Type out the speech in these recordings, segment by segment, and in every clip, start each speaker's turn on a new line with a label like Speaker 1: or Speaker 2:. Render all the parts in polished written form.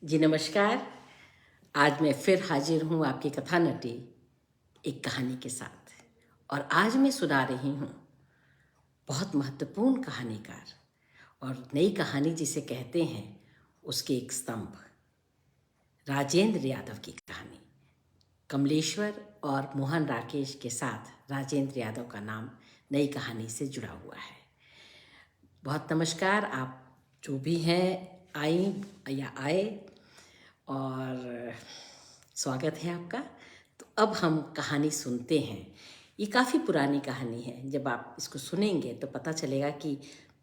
Speaker 1: जी नमस्कार। आज मैं फिर हाजिर हूँ आपकी कथा नटी एक कहानी के साथ। और आज मैं सुना रही हूँ बहुत महत्वपूर्ण कहानीकार और नई कहानी जिसे कहते हैं उसके एक स्तंभ, राजेंद्र यादव की कहानी। कमलेश्वर और मोहन राकेश के साथ राजेंद्र यादव का नाम नई कहानी से जुड़ा हुआ है। बहुत नमस्कार, आप जो भी हैं आई या आए, और स्वागत है आपका। तो अब हम कहानी सुनते हैं। ये काफ़ी पुरानी कहानी है। जब आप इसको सुनेंगे तो पता चलेगा कि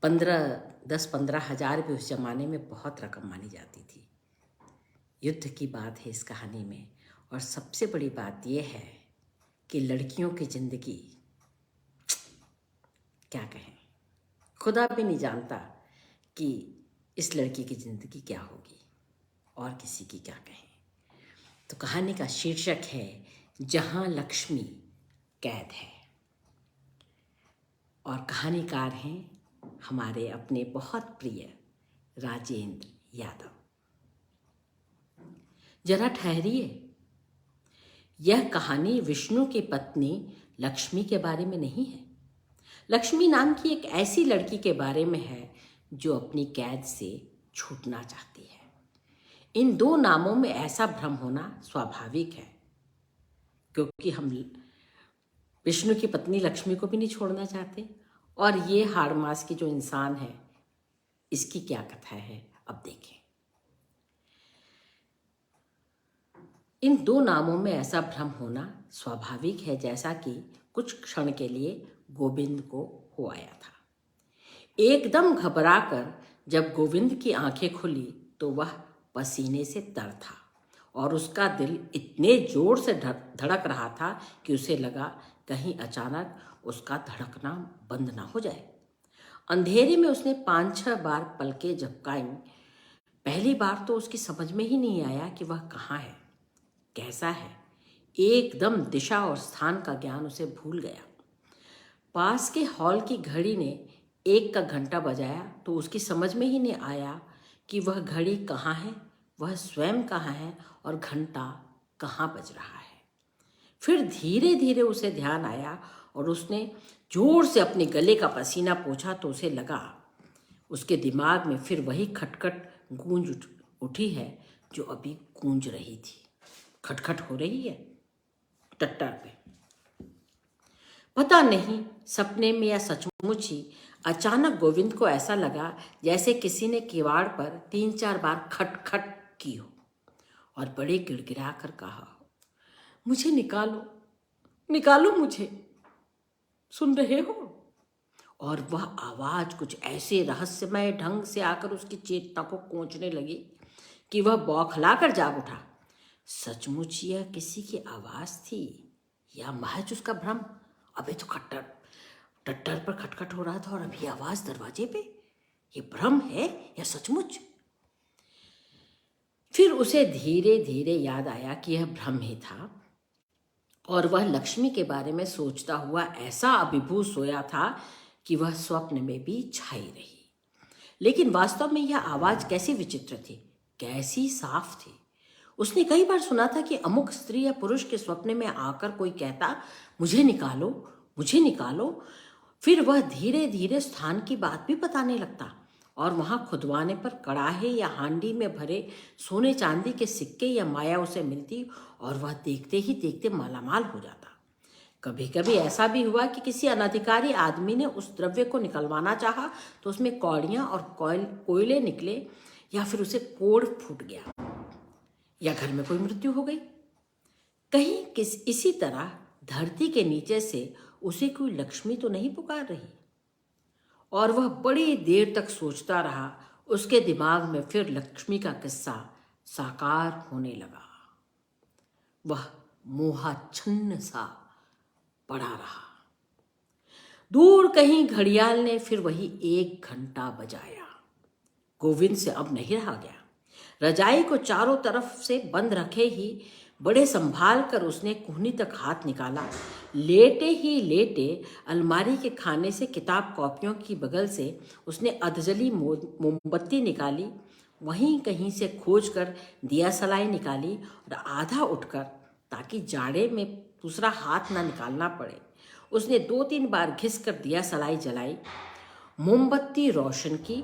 Speaker 1: 10-15 हज़ार भी उस ज़माने में बहुत रकम मानी जाती थी। युद्ध की बात है इस कहानी में। और सबसे बड़ी बात यह है कि लड़कियों की ज़िंदगी, क्या कहें, खुदा भी नहीं जानता कि इस लड़की की ज़िंदगी क्या होगी और किसी की क्या कहें। तो कहानी का शीर्षक है जहां लक्ष्मी कैद है। और कहानीकार हैं हमारे अपने बहुत प्रिय राजेंद्र यादव। जरा ठहरिए, यह कहानी विष्णु की पत्नी लक्ष्मी के बारे में नहीं है। लक्ष्मी नाम की एक ऐसी लड़की के बारे में है जो अपनी कैद से छूटना चाहती है। इन दो नामों में ऐसा भ्रम होना स्वाभाविक है, क्योंकि हम विष्णु की पत्नी लक्ष्मी को भी नहीं छोड़ना चाहते। और ये हाड़ मास की जो इंसान है, इसकी क्या कथा है अब देखें। इन दो नामों में ऐसा भ्रम होना स्वाभाविक है, जैसा कि कुछ क्षण के लिए गोविंद को हो आया था। एकदम घबराकर जब गोविंद की आंखें खुली तो वह पसीने से तर था और उसका दिल इतने जोर से धड़क रहा था कि उसे लगा कहीं अचानक उसका धड़कना बंद ना हो जाए। अंधेरे में उसने 5-6 बार पलकें झपकाईं। पहली बार तो उसकी समझ में ही नहीं आया कि वह कहाँ है, कैसा है। एकदम दिशा और स्थान का ज्ञान उसे भूल गया। पास के हॉल की घड़ी ने 1 का घंटा बजाया तो उसकी समझ में ही नहीं आया कि वह घड़ी कहाँ है, वह स्वयं कहाँ है और घंटा कहाँ बज रहा है। फिर धीरे धीरे उसे ध्यान आया और उसने जोर से अपने गले का पसीना पोंछा तो उसे लगा उसके दिमाग में फिर वही खटखट गूंज उठी है जो अभी गूंज रही थी। खटखट हो रही है टट्टर पे। पता नहीं सपने में या सचमुच ही अचानक गोविंद को ऐसा लगा जैसे किसी ने किवाड़ पर 3-4 बार खटखट की हो और बड़े गिड़गिड़ा कर कहा, मुझे निकालो, निकालो मुझे, सुन रहे हो। और वह आवाज कुछ ऐसे रहस्यमय ढंग से आकर उसकी चेतना को कोंचने लगी कि वह बौखला कर जाग उठा। सचमुच यह किसी की आवाज थी या महज उसका भ्रम? अभी तो टट्टर पर खटखट हो रहा था और अभी आवाज दरवाजे पे। ये भ्रम है या सचमुच? फिर उसे धीरे धीरे याद आया कि यह भ्रम ही था और वह लक्ष्मी के बारे में सोचता हुआ ऐसा अभिभूत सोया था कि वह स्वप्न में भी छाई रही। लेकिन वास्तव में यह आवाज कैसी विचित्र थी, कैसी साफ थी। उसने कई बार सुना था कि अमुक स्त्री या पुरुष के स्वप्न में आकर कोई कहता, मुझे निकालो, मुझे निकालो। फिर वह धीरे धीरे स्थान की बात भी बताने लगता और वहां खुदवाने पर कड़ाहे या हांडी में भरे सोने चांदी के सिक्के या माया उसे मिलती और वह देखते ही देखते मालामाल हो जाता। कभी कभी ऐसा भी हुआ कि किसी अनधिकारी आदमी ने उस द्रव्य को निकलवाना चाहा तो उसमें कौड़ियां और कोयले निकले, या फिर उसे कोड़ फूट गया, या घर में कोई मृत्यु हो गई। कहीं इसी तरह धरती के नीचे से उसे कोई लक्ष्मी तो नहीं पुकार रही। और वह बड़ी देर तक सोचता रहा। उसके दिमाग में फिर लक्ष्मी का किस्सा साकार होने लगा। वह मोहाच्छन्न सा पड़ा रहा। दूर कहीं घड़ियाल ने फिर वही 1 घंटा बजाया। गोविंद से अब नहीं रहा गया। रजाई को चारों तरफ से बंद रखे ही बड़े संभाल कर उसने कोहनी तक हाथ निकाला। लेटे ही लेटे अलमारी के खाने से किताब कॉपियों की बगल से उसने अधजली मोमबत्ती निकाली वहीं कहीं से खोज कर दिया सलाई निकाली और आधा उठकर, ताकि जाड़े में दूसरा हाथ ना निकालना पड़े, उसने 2-3 बार घिस कर दिया सलाई जलाई, मोमबत्ती रोशन की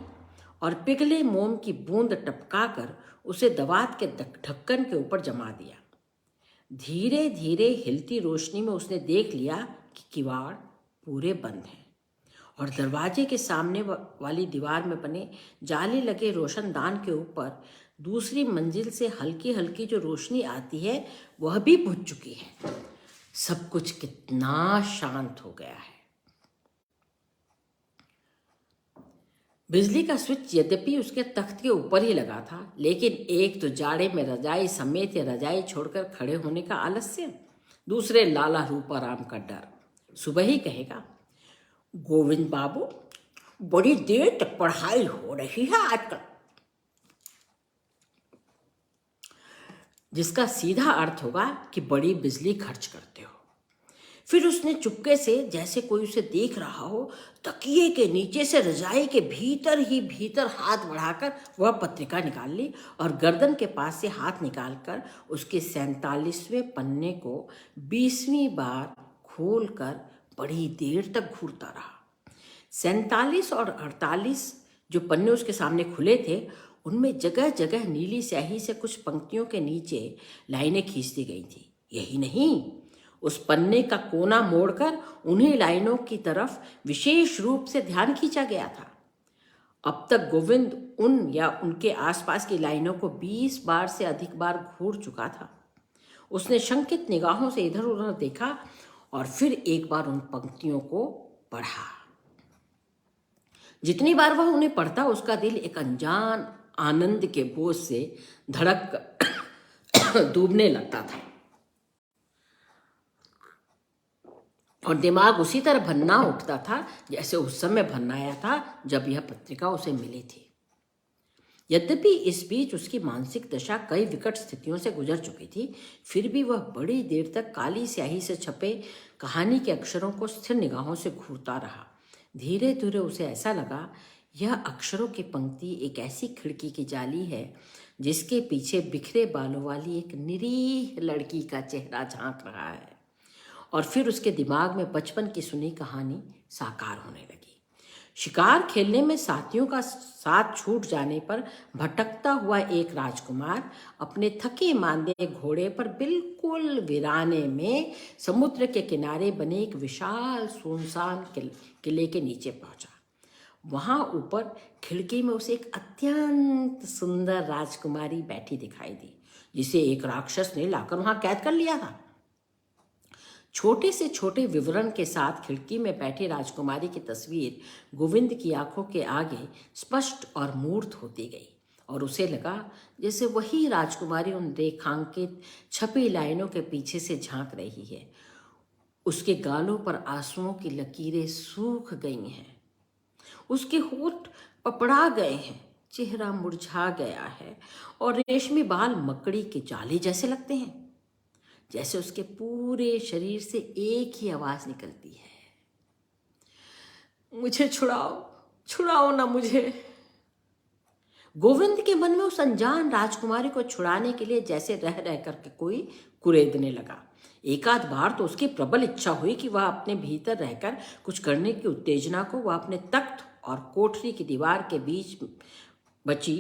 Speaker 1: और पिघले मोम की बूंद टपकाकर उसे दवात के ढक्कन के ऊपर जमा दिया। धीरे धीरे हिलती रोशनी में उसने देख लिया कि किवाड़ पूरे बंद हैं और दरवाजे के सामने वाली दीवार में बने जाली लगे रोशनदान के ऊपर दूसरी मंजिल से हल्की हल्की जो रोशनी आती है वह भी बुझ चुकी है। सब कुछ कितना शांत हो गया है। बिजली का स्विच यद्यपि उसके तख्त के ऊपर ही लगा था, लेकिन एक तो जाड़े में रजाई समेत या रजाई छोड़कर खड़े होने का आलस्य, दूसरे लाला रूपाराम का डर। सुबह ही कहेगा, गोविंद बाबू बड़ी देर तक पढ़ाई हो रही है आजकल, जिसका सीधा अर्थ होगा कि बड़ी बिजली खर्च करते हो। फिर उसने चुपके से, जैसे कोई उसे देख रहा हो, तकिए के नीचे से रजाई के भीतर ही भीतर हाथ बढ़ाकर वह पत्रिका निकाल ली और गर्दन के पास से हाथ निकालकर उसके 47वें पन्ने को 20वीं बार खोलकर बड़ी देर तक घूरता रहा। 47 और 48 जो पन्ने उसके सामने खुले थे, उनमें जगह जगह नीली स्याही से कुछ पंक्तियों के नीचे लाइनें खींच दी गई थी। यही नहीं, उस पन्ने का कोना मोड़कर उन्हीं लाइनों की तरफ विशेष रूप से ध्यान खींचा गया था। अब तक गोविंद उन या उनके आसपास की लाइनों को 20 बार से अधिक बार घूर चुका था। उसने शंकित निगाहों से इधर उधर देखा और फिर एक बार उन पंक्तियों को पढ़ा। जितनी बार वह उन्हें पढ़ता, उसका दिल एक अनजान आनंद के बोझ से धड़क डूबने लगता था और दिमाग उसी तरह भन्ना उठता था जैसे उस समय भन्नाया था जब यह पत्रिका उसे मिली थी। यद्यपि इस बीच उसकी मानसिक दशा कई विकट स्थितियों से गुजर चुकी थी, फिर भी वह बड़ी देर तक काली स्याही से छपे कहानी के अक्षरों को स्थिर निगाहों से घूरता रहा। धीरे धीरे उसे ऐसा लगा, यह अक्षरों की पंक्ति एक ऐसी खिड़की की जाली है जिसके पीछे बिखरे बालों वाली एक निरीह लड़की का चेहरा झांक रहा है। और फिर उसके दिमाग में बचपन की सुनी कहानी साकार होने लगी। शिकार खेलने में साथियों का साथ छूट जाने पर भटकता हुआ एक राजकुमार अपने थके मांदे घोड़े पर बिल्कुल वीराने में समुद्र के किनारे बने एक विशाल सुनसान किले के नीचे पहुंचा। वहां ऊपर खिड़की में उसे एक अत्यंत सुंदर राजकुमारी बैठी दिखाई दी, जिसे एक राक्षस ने लाकर वहां कैद कर लिया था। छोटे से छोटे विवरण के साथ खिड़की में बैठी राजकुमारी की तस्वीर गोविंद की आंखों के आगे स्पष्ट और मूर्त होती गई और उसे लगा जैसे वही राजकुमारी उन रेखांकित छपी लाइनों के पीछे से झांक रही है। उसके गालों पर आंसुओं की लकीरें सूख गई हैं, उसके होंठ पपड़ा गए हैं, चेहरा मुरझा गया है और रेशमी बाल मकड़ी के जाले जैसे लगते हैं। जैसे उसके पूरे शरीर से एक ही आवाज निकलती है, मुझे छुड़ाओ, छुड़ाओ ना मुझे। गोविंद के मन में उस अनजान राजकुमारी को छुड़ाने के लिए जैसे रह रह करके कोई कुरेदने लगा। एकाध बार तो उसकी प्रबल इच्छा हुई कि वह अपने भीतर रहकर कुछ करने की उत्तेजना को वह अपने तख्त और कोठरी की दीवार के बीच बची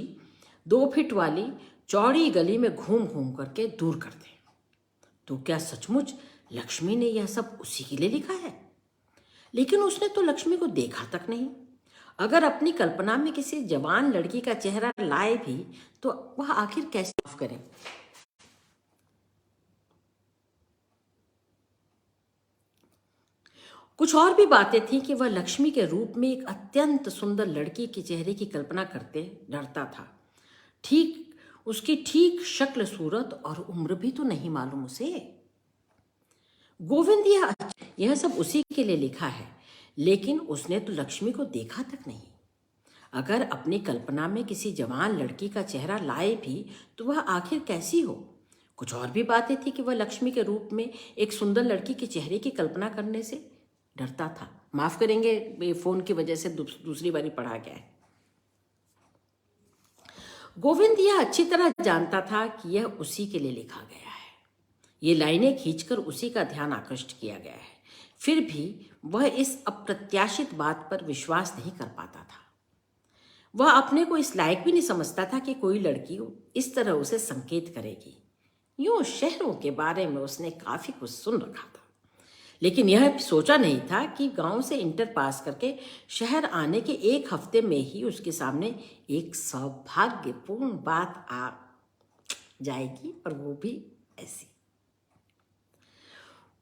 Speaker 1: 2 फीट वाली चौड़ी गली में घूम घूम करके दूर कर दे। तो क्या सचमुच लक्ष्मी ने यह सब उसी के लिए लिखा है? लेकिन उसने तो लक्ष्मी को देखा तक नहीं। अगर अपनी कल्पना में किसी जवान लड़की का चेहरा लाए भी तो वह आखिर कैसे माफ करे? कुछ और भी बातें थीं कि वह लक्ष्मी के रूप में एक अत्यंत सुंदर लड़की के चेहरे की कल्पना करते डरता था। उसकी ठीक शक्ल सूरत और उम्र भी तो नहीं मालूम उसे। गोविंद यह सब उसी के लिए लिखा है, लेकिन उसने तो लक्ष्मी को देखा तक नहीं। अगर अपनी कल्पना में किसी जवान लड़की का चेहरा लाए भी तो वह आखिर कैसी हो? कुछ और भी बातें थी कि वह लक्ष्मी के रूप में एक सुंदर लड़की के चेहरे की कल्पना करने से डरता था। माफ करेंगे, फोन की वजह से दूसरी बारी पढ़ा गया है। गोविंद यह अच्छी तरह जानता था कि यह उसी के लिए लिखा गया है। ये लाइनें खींचकर उसी का ध्यान आकृष्ट किया गया है। फिर भी वह इस अप्रत्याशित बात पर विश्वास नहीं कर पाता था। वह अपने को इस लायक भी नहीं समझता था कि कोई लड़की इस तरह उसे संकेत करेगी। यूं शहरों के बारे में उसने काफी कुछ सुन रखा था, लेकिन यह सोचा नहीं था कि गांव से इंटर पास करके शहर आने के एक हफ्ते में ही उसके सामने एक सौभाग्यपूर्ण बात आ जाएगी, और वो भी ऐसी।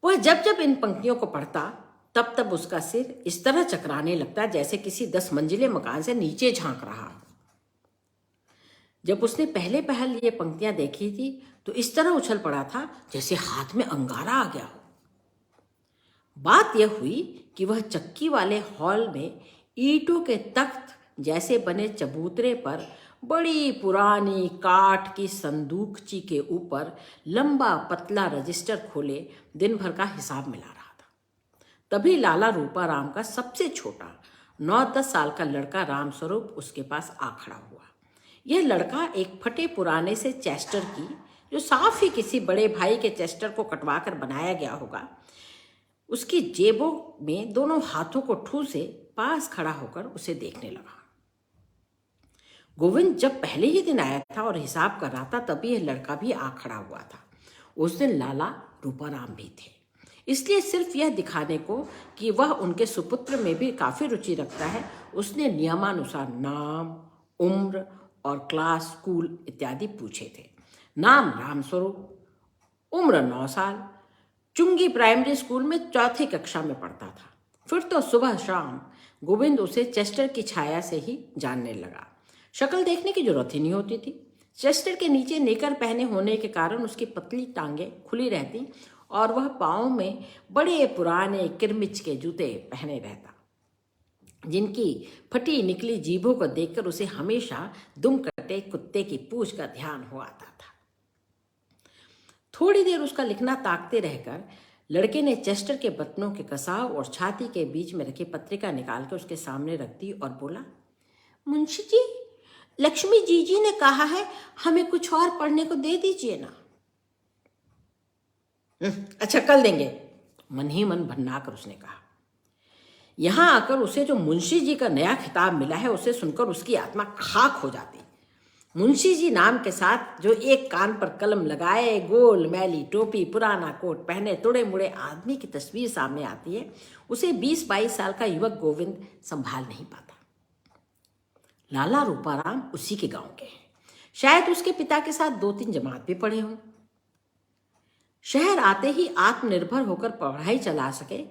Speaker 1: वह जब जब इन पंक्तियों को पढ़ता तब तब उसका सिर इस तरह चकराने लगता जैसे किसी 10 मंजिले मकान से नीचे झांक रहा। जब उसने पहले पहल ये पंक्तियां देखी थी तो इस तरह उछल पड़ा था जैसे हाथ में अंगारा आ गया हो। बात यह हुई कि वह चक्की वाले हॉल में ईंटों के तख्त जैसे बने चबूतरे पर बड़ी पुरानी काठ की संदूकची के ऊपर लंबा पतला रजिस्टर खोले दिन भर का हिसाब मिला रहा था। तभी लाला रूपाराम का सबसे छोटा 9-10 साल का लड़का रामस्वरूप उसके पास आ खड़ा हुआ। यह लड़का एक फटे पुराने से चेस्टर की, जो साफ ही किसी बड़े भाई के चेस्टर को कटवा कर बनाया गया होगा, उसकी जेबों में दोनों हाथों को ठूसे पास खड़ा होकर उसे देखने लगा। गोविंद जब पहले ही दिन आया था और हिसाब कर रहा था तभी यह लड़का भी आ खड़ा हुआ था। उस दिन लाला रूपाराम भी थे, इसलिए सिर्फ यह दिखाने को कि वह उनके सुपुत्र में भी काफी रुचि रखता है, उसने नियमानुसार नाम, उम्र और क्लास, स्कूल इत्यादि पूछे थे। नाम रामस्वरूप, उम्र 9 साल, चुंगी प्राइमरी स्कूल में 4th कक्षा में पढ़ता था। फिर तो सुबह शाम गोविंद उसे चेस्टर की छाया से ही जानने लगा। शक्ल देखने की जरूरत ही नहीं होती थी। चेस्टर के नीचे नेकर पहने होने के कारण उसकी पतली टांगें खुली रहती और वह पाँव में बड़े पुराने किरमिच के जूते पहने रहता, जिनकी फटी निकली जीभों को देखकर उसे हमेशा दुम कटे कुत्ते की पूंछ का ध्यान हो आता था। थोड़ी देर उसका लिखना ताकते रहकर लड़के ने चेस्टर के बटनों के कसाव और छाती के बीच में रखी पत्रिका निकाल कर उसके सामने रख दी और बोला, मुंशी जी, लक्ष्मी जी ने कहा है हमें कुछ और पढ़ने को दे दीजिए ना। अच्छा, कल देंगे, मन ही मन भन्नाकर उसने कहा। यहां आकर उसे जो मुंशी जी का नया खिताब मिला है उसे सुनकर उसकी आत्मा खाक हो जाती। मुंशी जी नाम के साथ जो एक कान पर कलम लगाए, गोल मैली टोपी, पुराना कोट पहने, तुड़े मुड़े आदमी की तस्वीर सामने आती है, उसे 20-22 साल का युवक गोविंद संभाल नहीं पाता। लाला रूपाराम उसी के गांव के हैं। शायद उसके पिता के साथ 2-3 जमात भी पढ़े हों। शहर आते ही आत्मनिर्भर होकर पढ़ाई चला सके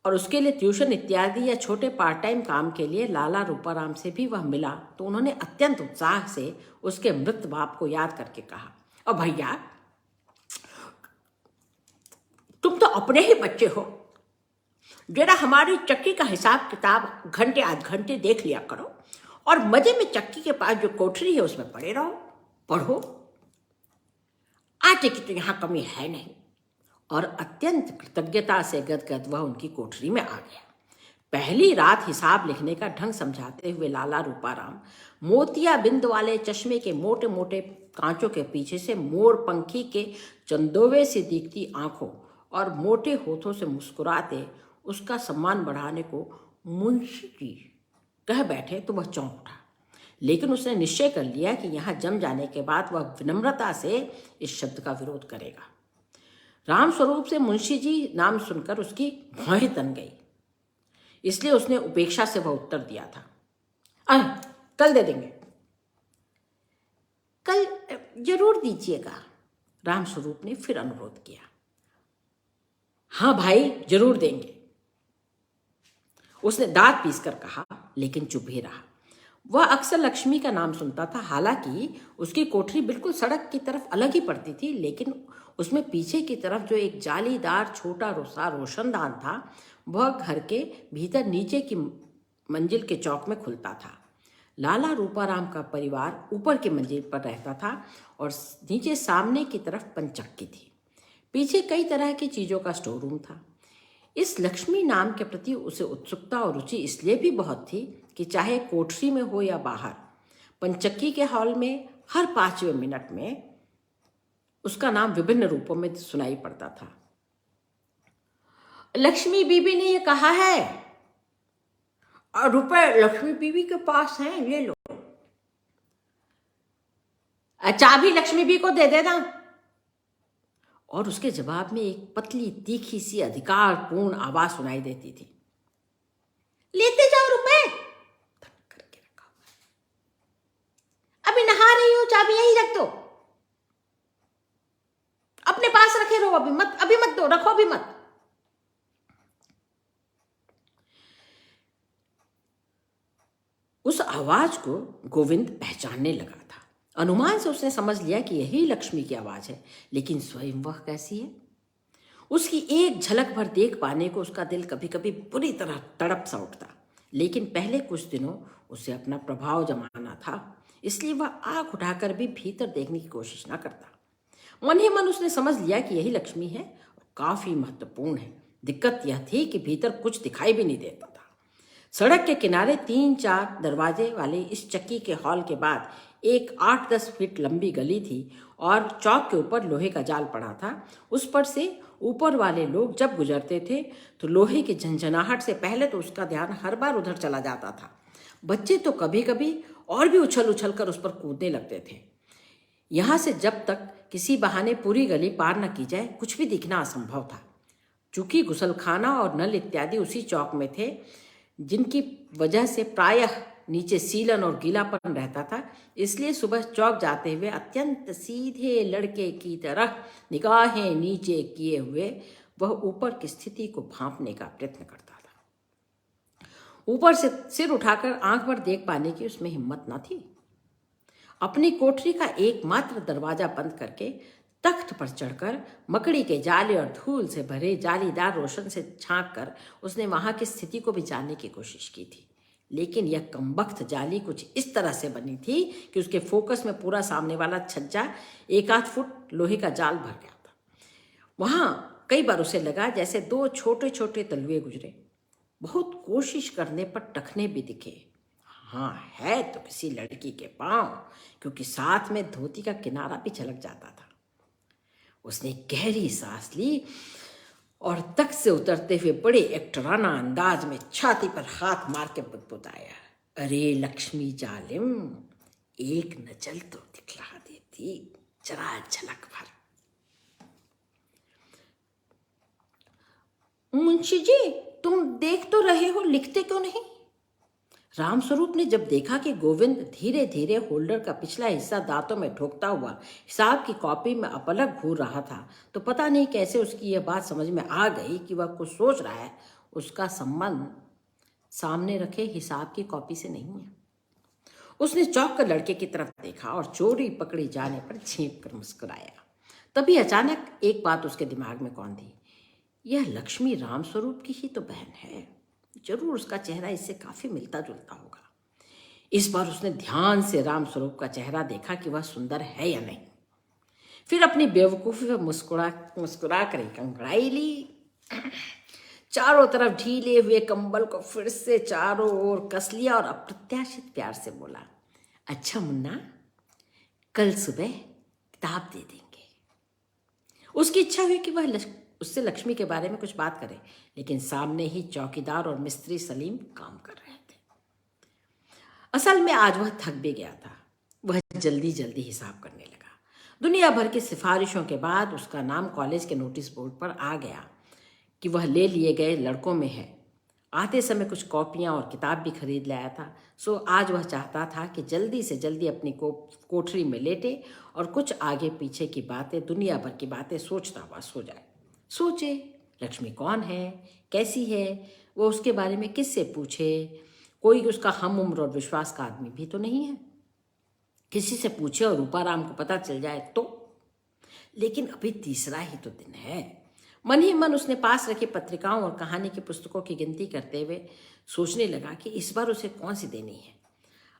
Speaker 1: और उसके लिए ट्यूशन इत्यादि या छोटे पार्ट टाइम काम के लिए लाला रूपाराम से भी वह मिला तो उन्होंने अत्यंत उत्साह से उसके मृत बाप को याद करके कहा, और भैया, तुम तो अपने ही बच्चे हो, जरा हमारी चक्की का हिसाब किताब घंटे आध घंटे देख लिया करो और मजे में चक्की के पास जो कोठरी है उसमें पड़े रहो, पढ़ो। आटे की तो यहां कमी है नहीं। और अत्यंत कृतज्ञता से गदगद वह उनकी कोठरी में आ गया। पहली रात हिसाब लिखने का ढंग समझाते हुए लाला रूपाराम मोतिया बिंद वाले चश्मे के मोटे मोटे कांचों के पीछे से मोर पंखी के चंदोवे से दिखती आंखों और मोटे होठों से मुस्कुराते उसका सम्मान बढ़ाने को मुंशी जी कह बैठे तो वह चौंक उठा, लेकिन उसने निश्चय कर लिया कि यहाँ जम जाने के बाद वह विनम्रता से इस शब्द का विरोध करेगा। रामस्वरूप से मुंशी जी नाम सुनकर उसकी भौहें तन गई, इसलिए उसने उपेक्षा से वह उत्तर दिया था, कल दे देंगे। कल जरूर दीजिएगा, रामस्वरूप ने फिर अनुरोध किया। हाँ भाई, जरूर देंगे, उसने दांत पीसकर कहा, लेकिन चुप ही रहा। वह अक्सर लक्ष्मी का नाम सुनता था। हालांकि उसकी कोठरी बिल्कुल सड़क की तरफ अलग ही पड़ती थी, लेकिन उसमें पीछे की तरफ जो एक जालीदार छोटा सा रोशनदान था वह घर के भीतर नीचे की मंजिल के चौक में खुलता था। लाला रूपाराम का परिवार ऊपर की मंजिल पर रहता था और नीचे सामने की तरफ पंचक्की थी। पीछे कई तरह की चीज़ों का स्टोर रूम था। इस लक्ष्मी नाम के प्रति उसे उत्सुकता और रुचि इसलिए भी बहुत थी कि चाहे कोठरी में हो या बाहर, पंचक्की के हॉल में हर 5वें मिनट में उसका नाम विभिन्न रूपों में सुनाई पड़ता था। लक्ष्मी बीबी ने ये कहा है, और रुपए लक्ष्मी बीबी के पास हैं, ले लो। चाबी लक्ष्मी बीबी को दे देना। और उसके जवाब में एक पतली तीखी सी अधिकारपूर्ण आवाज सुनाई देती थी, लेते जाओ रुपए। करके रखा, अभी नहा रही हो, चाबी यहीं रख दो, अपने पास रखे रहो, अभी मत दो, रखो अभी मत। उस आवाज को गोविंद पहचानने लगा था। अनुमान से उसने समझ लिया कि यही लक्ष्मी की आवाज है, लेकिन स्वयं वह कैसी है? उसकी एक झलक भर देख पाने को उसका दिल कभी कभी बुरी तरह तड़प सा उठता। लेकिन पहले कुछ दिनों उसे अपना प्रभाव जमाना था, इसलिए वह आंख उठाकर भी भीतर देखने की कोशिश न करता। मन ही मन उसने समझ लिया कि यही लक्ष्मी है और काफी महत्वपूर्ण है। दिक्कत यह थी कि भीतर कुछ दिखाई भी नहीं देता था। सड़क के किनारे 3-4 दरवाजे वाले इस चक्की के हॉल के बाद एक 8-10 फीट लंबी गली थी और चौक के ऊपर लोहे का जाल पड़ा था। उस पर से ऊपर वाले लोग जब गुजरते थे तो लोहे की झंझनाहट से पहले तो उसका ध्यान हर बार उधर चला जाता था। बच्चे तो कभी कभी और भी उछल उछल कर उस पर कूदने लगते थे। यहाँ से जब तक किसी बहाने पूरी गली पार न की जाए कुछ भी दिखना असंभव था। चूंकि गुसलखाना और नल इत्यादि उसी चौक में थे, जिनकी वजह से प्रायः नीचे सीलन और गीलापन रहता था, इसलिए सुबह चौक जाते हुए अत्यंत सीधे लड़के की तरह निगाहें नीचे किए हुए वह ऊपर की स्थिति को भांपने का प्रयत्न करता था। ऊपर से सिर उठाकर आंख भर देख पाने की उसमें हिम्मत न थी। अपनी कोठरी का एकमात्र दरवाजा बंद करके तख्त पर चढ़कर मकड़ी के जाले और धूल से भरे जालीदार रोशन से झांक कर उसने वहां की स्थिति को भी जानने की कोशिश की थी। लेकिन यह कमबख्त जाली कुछ इस तरह से बनी थी कि उसके फोकस में पूरा सामने वाला छज्जा 1-8 फुट लोहे का जाल भर गया था। वहां कई बार उसे लगा जैसे 2 छोटे छोटे तलवे गुजरे। बहुत कोशिश करने पर टखने भी दिखे। हाँ, है तो किसी लड़की के पांव, क्योंकि साथ में धोती का किनारा भी झलक जाता था। उसने गहरी सांस ली और तख्त से उतरते हुए बड़े एकटराना अंदाज में छाती पर हाथ मार के बुदबुदाया, अरे लक्ष्मी जालिम, एक नजर तो दिखला देती, जरा झलक भर। मुंशी जी, तुम देख तो रहे हो, लिखते क्यों नहीं? रामस्वरूप ने जब देखा कि गोविंद धीरे धीरे होल्डर का पिछला हिस्सा दांतों में ठोकता हुआ हिसाब की कॉपी में अपलक घूर रहा था, तो पता नहीं कैसे उसकी यह बात समझ में आ गई कि वह कुछ सोच रहा है। उसका संबंध सामने रखे हिसाब की कॉपी से नहीं है। उसने चौंक कर लड़के की तरफ देखा और चोरी पकड़ी जाने पर झेंप कर मुस्कुराया। तभी अचानक एक बात उसके दिमाग में कौन थी, यह लक्ष्मी रामस्वरूप की ही तो बहन है। जरूर उसका चेहरा इससे काफी मिलता जुलता होगा। इस बार उसने ध्यान से रामस्वरूप का चेहरा देखा कि वह सुंदर है या नहीं। फिर अपनी बेवकूफी पर मुस्कुरा कर एक अंगड़ाई ली, चारों तरफ ढीले हुए कंबल को फिर से चारों ओर कस लिया और अप्रत्याशित प्यार से बोला, अच्छा मुन्ना, कल सुबह किताब दे देंगे। उसकी इच्छा हुई कि वह उससे लक्ष्मी के बारे में कुछ बात करे, लेकिन सामने ही चौकीदार और मिस्त्री सलीम काम कर रहे थे। असल में आज वह थक भी गया था। वह जल्दी जल्दी हिसाब करने लगा। दुनिया भर की सिफारिशों के बाद उसका नाम कॉलेज के नोटिस बोर्ड पर आ गया कि वह ले लिए गए लड़कों में है। आते समय कुछ कॉपियां और किताब भी खरीद लाया था। सो आज वह चाहता था कि जल्दी से जल्दी अपनी कोठरी में लेटे और कुछ आगे पीछे की बातें, दुनिया भर की बातें सोचता हुआ सो जाए। सोचे लक्ष्मी कौन है, कैसी है, वो उसके बारे में किससे पूछे। कोई उसका हम उम्र और विश्वास का आदमी भी तो नहीं है। किसी से पूछे और रूपाराम को पता चल जाए तो। लेकिन अभी तीसरा ही तो दिन है। मन ही मन उसने पास रखी पत्रिकाओं और कहानी की पुस्तकों की गिनती करते हुए सोचने लगा कि इस बार उसे कौन सी देनी है।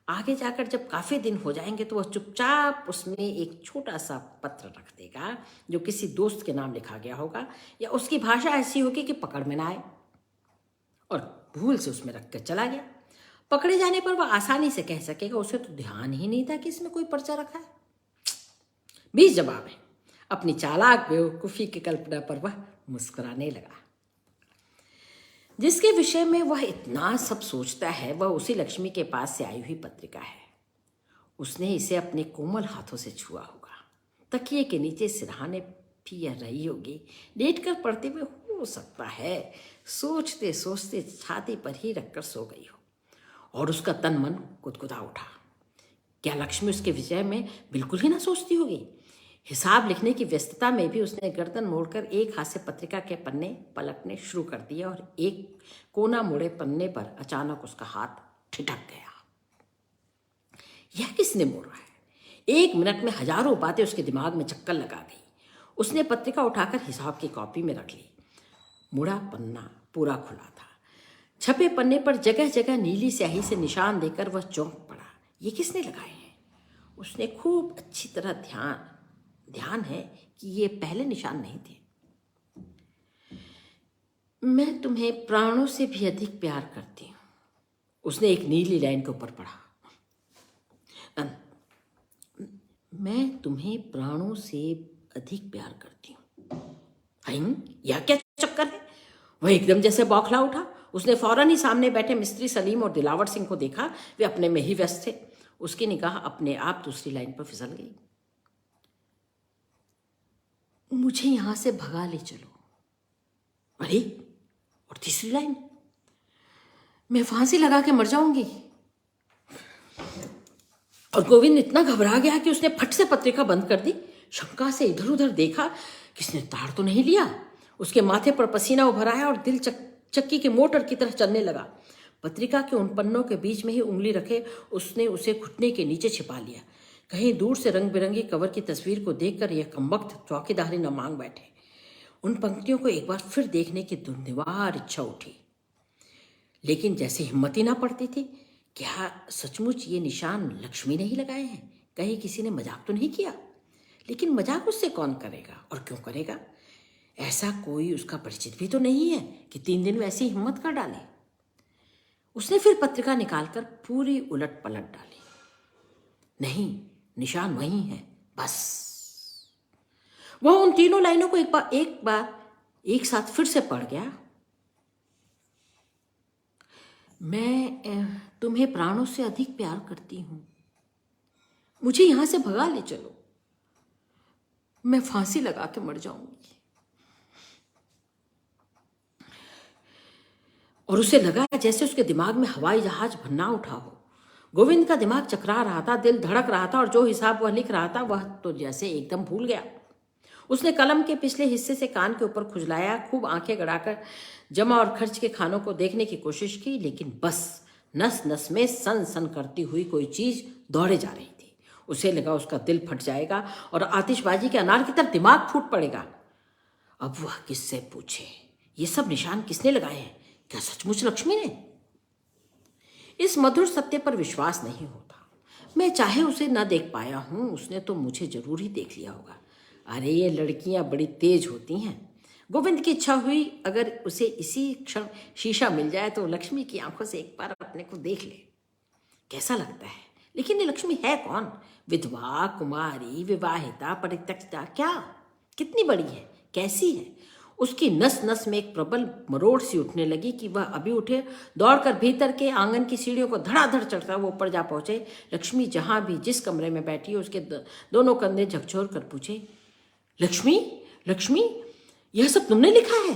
Speaker 1: आगे जाकर जब काफ़ी दिन हो जाएंगे तो वह चुपचाप उसमें एक छोटा सा पत्र रख देगा जो किसी दोस्त के नाम लिखा गया होगा, या उसकी भाषा ऐसी होगी कि पकड़ में ना आए, और भूल से उसमें रख कर चला गया। पकड़े जाने पर वह आसानी से कह सकेगा उसे तो ध्यान ही नहीं था कि इसमें कोई पर्चा रखा है। 20 जवाब है। अपनी चालाक बेवकूफी की कल्पना पर वह मुस्कुराने लगा। जिसके विषय में वह इतना सब सोचता है वह उसी लक्ष्मी के पास से आई हुई पत्रिका है। उसने इसे अपने कोमल हाथों से छुआ होगा। तकिए के नीचे सिरहाने भी यह रही होगी। लेट कर पढ़ते हुए हो सकता है सोचते सोचते छाती पर ही रखकर सो गई हो और उसका तन मन गुदगुदा उठा। क्या लक्ष्मी उसके विषय में बिल्कुल ही ना सोचती होगी? हिसाब लिखने की व्यस्तता में भी उसने गर्दन मोड़कर एक हाथ से पत्रिका के पन्ने पलटने शुरू कर दिए और एक कोना मुड़े पन्ने पर अचानक उसका हाथ ठिठक गया। यह किसने मोड़ा है? 1 मिनट में हजारों बातें उसके दिमाग में चक्कर लगा गई। उसने पत्रिका उठाकर हिसाब की कॉपी में रख ली। मुड़ा पन्ना पूरा खुला था। छपे पन्ने पर जगह जगह नीली स्याही से निशान देकर वह चौंक पड़ा। ये किसने लगाए हैं? उसने खूब अच्छी तरह ध्यान है कि ये पहले निशान नहीं थे। मैं तुम्हें प्राणों से भी अधिक प्यार करती हूँ। उसने एक नीली लाइन के ऊपर पढ़ा। मैं तुम्हें प्राणों से अधिक प्यार करती हूँ। यह क्या चक्कर है? वह एकदम जैसे बौखला उठा। उसने फौरन ही सामने बैठे मिस्त्री सलीम और दिलावर सिंह को देखा। वे अपने में ही व्यस्त थे। उसकी निगाह अपने आप दूसरी लाइन पर फिसल गई। मुझे यहां से भगा ले चलो। अरे, और तीसरी लाइन, मैं फांसी लगा के मर जाऊंगी। और गोविंद इतना घबरा गया कि उसने फट से पत्रिका बंद कर दी। शंका से इधर उधर देखा, किसने तार तो नहीं लिया। उसके माथे पर पसीना उभर आया और दिल चक्की के मोटर की तरह चलने लगा। पत्रिका के उन पन्नों के बीच में ही उंगली रखे उसने उसे घुटने के नीचे छिपा लिया। कहीं दूर से रंग बिरंगी कवर की तस्वीर को देखकर यह कमबख्त चौकीदारी न मांग बैठे। उन पंक्तियों को एक बार फिर देखने की दुर्निवार इच्छा उठी, लेकिन जैसे हिम्मत ही ना पड़ती थी। क्या सचमुच ये निशान लक्ष्मी ने ही लगाए हैं? कहीं किसी ने मजाक तो नहीं किया? लेकिन मजाक उससे कौन करेगा और क्यों करेगा? ऐसा कोई उसका परिचित भी तो नहीं है कि 3 दिन में ऐसी हिम्मत कर डाले। उसने फिर पत्रिका निकालकर पूरी उलट पलट डाली। नहीं, निशान वही है, बस। वह उन तीनों लाइनों को एक बार एक साथ फिर से पढ़ गया। मैं तुम्हें प्राणों से अधिक प्यार करती हूं। मुझे यहां से भगा ले चलो। मैं फांसी लगा के मर जाऊंगी। और उसे लगा जैसे उसके दिमाग में हवाई जहाज भन्ना उठा हो। गोविंद का दिमाग चकरा रहा था, दिल धड़क रहा था और जो हिसाब वह लिख रहा था वह तो जैसे एकदम भूल गया। उसने कलम के पिछले हिस्से से कान के ऊपर खुजलाया, खूब आंखें गड़ाकर जमा और खर्च के खानों को देखने की कोशिश की, लेकिन बस नस नस में सन सन करती हुई कोई चीज दौड़े जा रही थी। उसे लगा उसका दिल फट जाएगा और आतिशबाजी के अनार की तरह दिमाग फूट पड़ेगा। अब वह किससे पूछे? ये सब निशान किसने लगाए हैं? क्या सचमुच लक्ष्मी ने? इस मधुर सत्य पर विश्वास नहीं होता। मैं चाहे उसे न देख पाया हूं, उसने तो मुझे जरूर ही देख लिया होगा। अरे, ये लड़कियां बड़ी तेज होती हैं। गोविंद की इच्छा हुई अगर उसे इसी क्षण शीशा मिल जाए तो लक्ष्मी की आंखों से एक बार अपने को देख ले। कैसा लगता है? लेकिन ये लक्ष्मी है कौन? विधवा, कुमारी, विवाहिता, परित्यक्ता, क्या? कितनी बड़ी है? कैसी है? उसकी नस नस में एक प्रबल मरोड़ सी उठने लगी कि वह अभी उठे, दौड़कर भीतर के आंगन की सीढ़ियों को धड़ाधड़ चढ़ता वो ऊपर जा पहुंचे। लक्ष्मी जहां भी जिस कमरे में बैठी उसके दोनों कंधे झकझोर कर पूछे, लक्ष्मी, लक्ष्मी, यह सब तुमने लिखा है?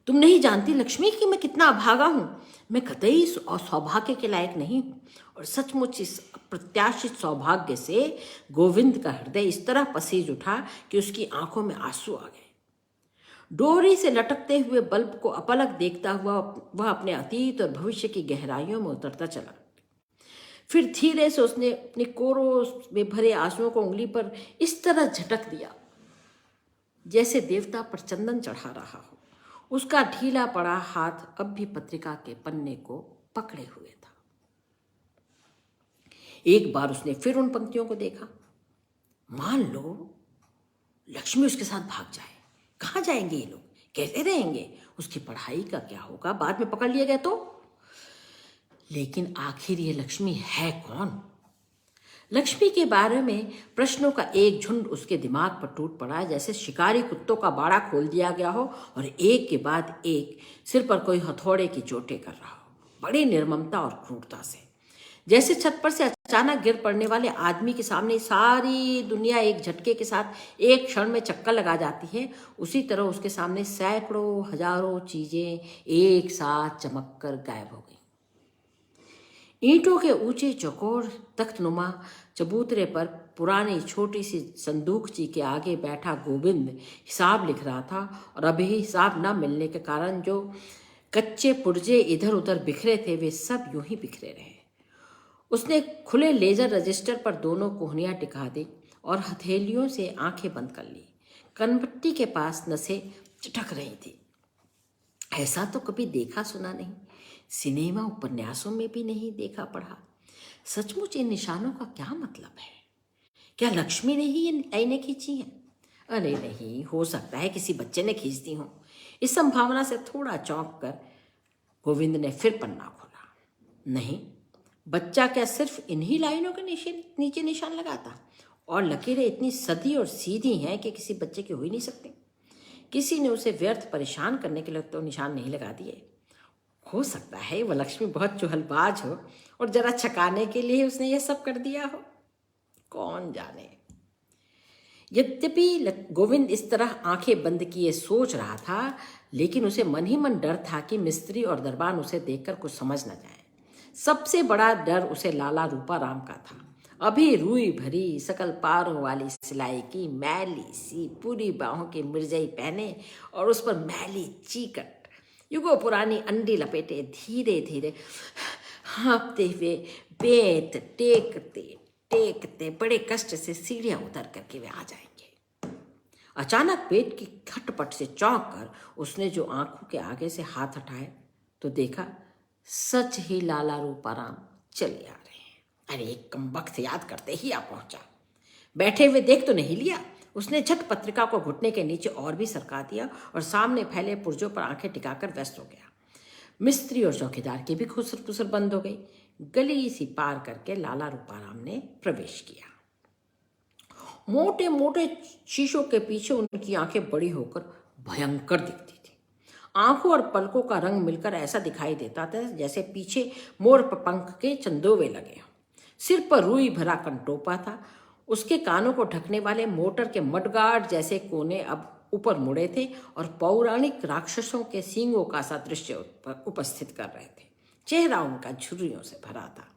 Speaker 1: तुम नहीं जानती लक्ष्मी कि मैं कितना अभागा हूं। मैं कतई सौभाग्य के लायक नहीं हूं। और सचमुच इस अप्रत्याशित सौभाग्य से गोविंद का हृदय इस तरह पसीज उठा कि उसकी आंखों में आंसू आ गए। डोरी से लटकते हुए बल्ब को अपलक देखता हुआ वह अपने अतीत और भविष्य की गहराइयों में उतरता चला। फिर धीरे से उसने अपने कोरों में भरे आंसुओं को उंगली पर इस तरह झटक दिया जैसे देवता पर चंदन चढ़ा रहा हो। उसका ढीला पड़ा हाथ अब भी पत्रिका के पन्ने को पकड़े हुए था। एक बार उसने फिर उन पंक्तियों को देखा। मान लो लक्ष्मी उसके साथ भाग जाए, कहाँ जाएंगे ये लोग? कैसे रहेंगे? उसकी पढ़ाई का क्या होगा? बाद में पकड़ लिए गए तो? लेकिन आखिर ये लक्ष्मी है कौन? लक्ष्मी के बारे में प्रश्नों का एक झुंड उसके दिमाग पर टूट पड़ा, जैसे शिकारी कुत्तों का बाड़ा खोल दिया गया हो और एक के बाद एक सिर पर कोई हथौड़े की चोटें कर रहा हो, बड़ी निर्ममता और क्रूरता से। जैसे छत पर से अचानक गिर पड़ने वाले आदमी के सामने सारी दुनिया एक झटके के साथ एक क्षण में चक्कर लगा जाती है, उसी तरह उसके सामने सैकड़ों हजारों चीजें एक साथ चमक कर गायब हो गई। ईंटों के ऊंचे चौकोर तख्तनुमा चबूतरे पर पुरानी छोटी सी संदूकची के आगे बैठा गोविंद हिसाब लिख रहा था, और अभी हिसाब न मिलने के कारण जो कच्चे पुर्जे इधर उधर बिखरे थे वे सब यूं ही बिखरे रहे। उसने खुले लेजर रजिस्टर पर दोनों कोहनियां टिका दी और हथेलियों से आंखें बंद कर ली। कनपट्टी के पास नसें चटक रही थी। ऐसा तो कभी देखा सुना नहीं, सिनेमा उपन्यासों में भी नहीं देखा पढ़ा। सचमुच इन निशानों का क्या मतलब है? क्या लक्ष्मी ने ही ये लाइनें खींची हैं? अरे नहीं, हो सकता है किसी बच्चे ने खींच दी हो। इस संभावना से थोड़ा चौंक कर गोविंद ने फिर पन्ना खोला। नहीं, बच्चा क्या सिर्फ इन्हीं लाइनों के नीचे निशान लगाता? और लकीरें इतनी सदी और सीधी हैं कि किसी बच्चे की हो ही नहीं सकती। किसी ने उसे व्यर्थ परेशान करने के लिए तो निशान नहीं लगा दिए। हो सकता है वह लक्ष्मी बहुत चुहलबाज हो और जरा छकाने के लिए उसने यह सब कर दिया हो, कौन जाने। यद्यपि गोविंद इस तरह आंखें बंद किए सोच रहा था, लेकिन उसे मन ही मन डर था कि मिस्त्री और दरबान उसे देखकर कुछ समझ न जाए। सबसे बड़ा डर उसे लाला रूपाराम का था। अभी रूई भरी सकल पारों वाली सिलाई की मैली सी पूरी बाहों की मिर्जई पहने और उस पर मैली चीकट युगों पुरानी अंडी लपेटे धीरे धीरे हाँफते हुए बेत टेकते टेकते बड़े कष्ट से सीढ़ियां उतर करके वे आ जाएंगे। अचानक पेट की खटपट से चौंक कर उसने जो आंखों के आगे से हाथ हटाए तो देखा सच ही लाला रूपाराम चले आ रहे हैं। अरे एक कमबख्त याद करते ही आ पहुंचा। बैठे हुए देख तो नहीं लिया। उसने झट पत्रिका को घुटने के नीचे और भी सरका दिया और सामने फैले पुर्जों पर आंखें टिकाकर व्यस्त हो गया। मिस्त्री और चौकीदार की भी खुसर फुसर बंद हो गई। गली सी पार करके लाला रूपाराम ने प्रवेश किया। मोटे मोटे शीशों के पीछे उनकी आंखें बड़ी होकर भयंकर दिखती थी। आंखों और पलकों का रंग मिलकर ऐसा दिखाई देता था जैसे पीछे मोर पंख के चंदोवे लगे हों। सिर पर रुई भरा कंटोपा था। उसके कानों को ढकने वाले मोटर के मडगार्ड जैसे कोने अब ऊपर मुड़े थे और पौराणिक राक्षसों के सींगों का सा दृश्य उपस्थित कर रहे थे। चेहरा उनका झुर्रियों से भरा था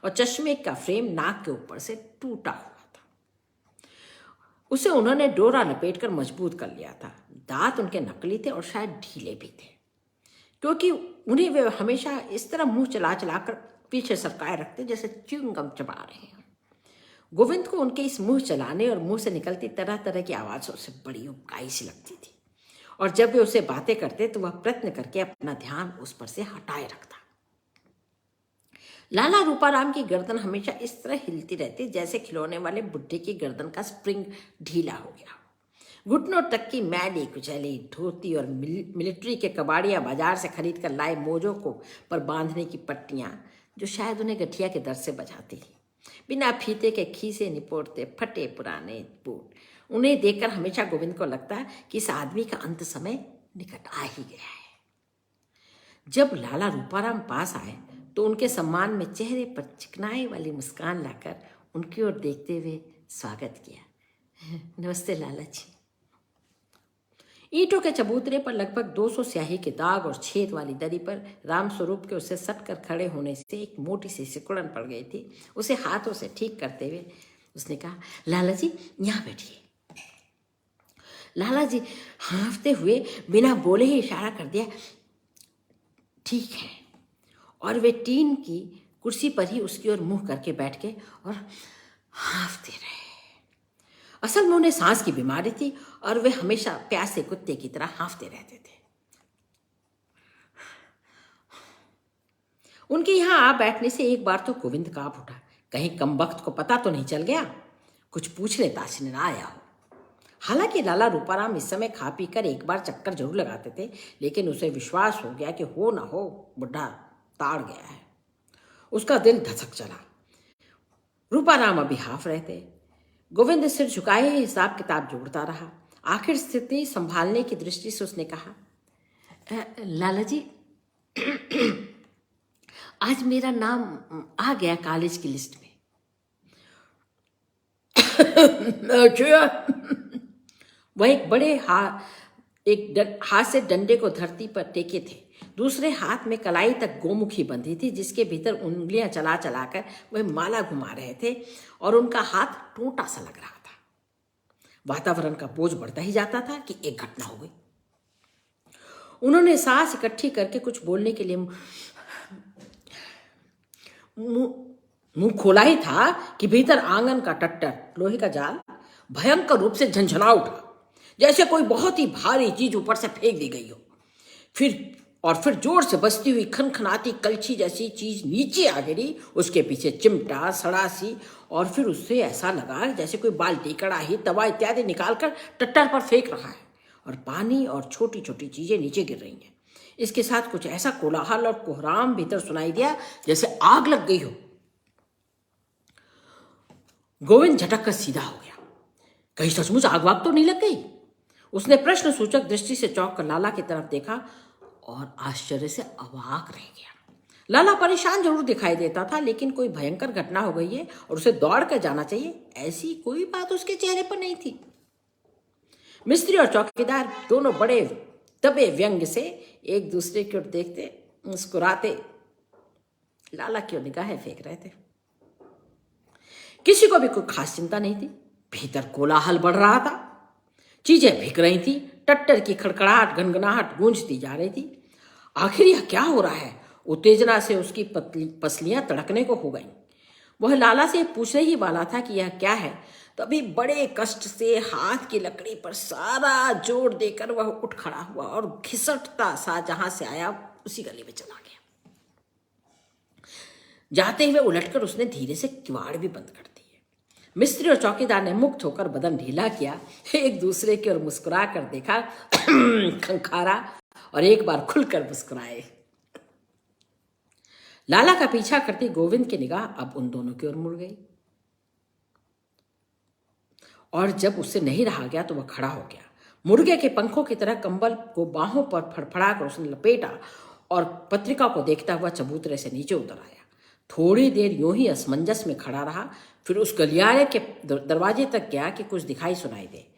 Speaker 1: और चश्मे का फ्रेम नाक के ऊपर से टूटा हुआ था। उसे उन्होंने डोरा लपेटकर मजबूत कर लिया था। दांत उनके नकली थे और शायद ढीले भी थे, क्योंकि उन्हें वे हमेशा इस तरह मुंह चला चलाकर पीछे सरकाए रखते जैसे च्युइंगम चबा रहे हैं। गोविंद को उनके इस मुंह चलाने और मुंह से निकलती तरह तरह की आवाज़ों से बड़ी उबकाई सी लगती थी, और जब वे उससे बातें करते तो वह प्रयत्न करके अपना ध्यान उस पर से हटाए रखता। लाला रूपाराम की गर्दन हमेशा इस तरह हिलती रहती जैसे खिलौने वाले बुड्ढे की गर्दन का स्प्रिंग ढीला हो गया। घुटनों तक की मैली कुचैली धोती और मिलिट्री के कबाड़िया बाजार से खरीद कर लाए मोजों को पर बांधने की पट्टियां, जो शायद उन्हें गठिया के दर्द से बचाती थी। बिना फीते के खीसे निपोड़ते फटे पुराने बूट। उन्हें देखकर हमेशा गोविंद को लगता कि इस आदमी का अंत समय निकट आ ही गया है। जब लाला रूपाराम पास आए तो उनके सम्मान में चेहरे पर चिकनाई वाली मुस्कान लाकर उनकी ओर देखते हुए स्वागत किया। नमस्ते लाला जी। ईंटों के चबूतरे पर लगभग 200 स्याही के दाग और छेद वाली दरी पर रामस्वरूप के उसे सट कर खड़े होने से एक मोटी सी सिकुड़न पड़ गई थी। उसे हाथों से ठीक करते हुए उसने कहा, लाला जी यहाँ बैठिए। लाला जी हाँफते हुए बिना बोले ही इशारा कर दिया, ठीक है, और वे टीन की कुर्सी पर ही उसकी ओर मुंह करके बैठ गए और हाँफते रहे। असल में उन्हें सांस की बीमारी थी और वे हमेशा प्यासे कुत्ते की तरह हाँफते रहते थे। उनके यहाँ आ बैठने से एक बार तो गोविंद कांप उठा, कहीं कमबख्त को पता तो नहीं चल गया, कुछ पूछने ताछने ना आया हो। हालांकि लाला रूपाराम इस समय खा पी कर एक बार चक्कर जरूर लगाते थे, लेकिन उसे विश्वास हो गया कि हो ना हो बुढ़ा ताड़ गया है। उसका दिल धसक चला। रूपाराम अभी हाफ रहे थे। गोविंद सिर झुकाए हिसाब किताब जोड़ता रहा। आखिर स्थिति संभालने की दृष्टि से उसने कहा, लाला जी, आज मेरा नाम आ गया कॉलेज की लिस्ट में। अच्छा। वह एक हाथ से डंडे को धरती पर टेके थे, दूसरे हाथ में कलाई तक गोमुखी बंधी थी, जिसके भीतर उंगलियां चला चलाकर वह माला घुमा रहे थे और उनका हाथ टूटा सा लग रहा था। वातावरण का बोझ बढ़ता ही जाता था कि एक घटना हो गई। उन्होंने सांस इकट्ठी करके कुछ बोलने के लिए मुंह खोला ही था कि भीतर आंगन का टट्टर, लोहे का जाल, भयंकर रूप से झंझना उठा, जैसे कोई बहुत ही भारी चीज ऊपर से फेंक दी गई हो। फिर जोर से बजती हुई खनखनाती कलछी जैसी चीज नीचे आ गिरी। उसके पीछे चिमटा, सड़ासी, और फिर उससे ऐसा लगा जैसे कोई बाल्टी, कड़ाही, तवा इत्यादि निकालकर टट्टर पर फेंक रहा है और पानी और छोटी छोटी चीजें नीचे गिर रही हैं। इसके साथ कुछ ऐसा कोलाहल और कोहराम भीतर सुनाई दिया जैसे आग लग गई हो। गोविंद झटक कर सीधा हो गया। कहीं सचमुच आग वाग तो नहीं लग गई? उसने प्रश्न सूचक दृष्टि से चौंक कर लाला की तरफ देखा और आश्चर्य से अवाक रह गया। लाला परेशान जरूर दिखाई देता था, लेकिन कोई भयंकर घटना हो गई है और उसे दौड़ कर जाना चाहिए, ऐसी कोई बात उसके चेहरे पर नहीं थी। मिस्त्री और चौकीदार दोनों बड़े दबे व्यंग से एक दूसरे की ओर देखते, मुस्कुराते लाला की ओर निगाहें फेंक रहे थे। किसी को भी कोई खास चिंता नहीं थी। भीतर कोलाहल बढ़ रहा था, चीजें बिक रही थी, टट्टर की खड़खड़ाहट, गनगनाहट गूंजती जा रही थी। आखिर यह क्या हो रहा है? उत्तेजना से उसकी पसलियां तड़कने को हो गईं। वह लाला से पूछने ही वाला था कि यह क्या है, तभी बड़े कष्ट से हाथ की लकड़ी पर सारा जोर देकर वह उठ खड़ा हुआ और घिसटता सा जहां से आया उसी गली में चला गया। जाते हुए उलटकर उसने धीरे से किवाड़ भी बंद कर दिए। मिस्त्री और चौकीदार ने मुक्त होकर बदन ढीला किया, एक दूसरे की ओर मुस्कुरा कर देखा, खंखारा और एक बार खुलकर मुस्कुराए। लाला का पीछा करती गोविंद की निगाह अब उन दोनों की ओर मुड़ गई और जब उससे नहीं रहा गया तो वह खड़ा हो गया। मुर्गे के पंखों की तरह कंबल को बाहों पर फड़फड़ा कर उसने लपेटा और पत्रिका को देखता हुआ चबूतरे से नीचे उतर आया। थोड़ी देर यूं ही असमंजस में खड़ा रहा, फिर उस गलियारे के दरवाजे तक गया कि कुछ दिखाई सुनाई दे।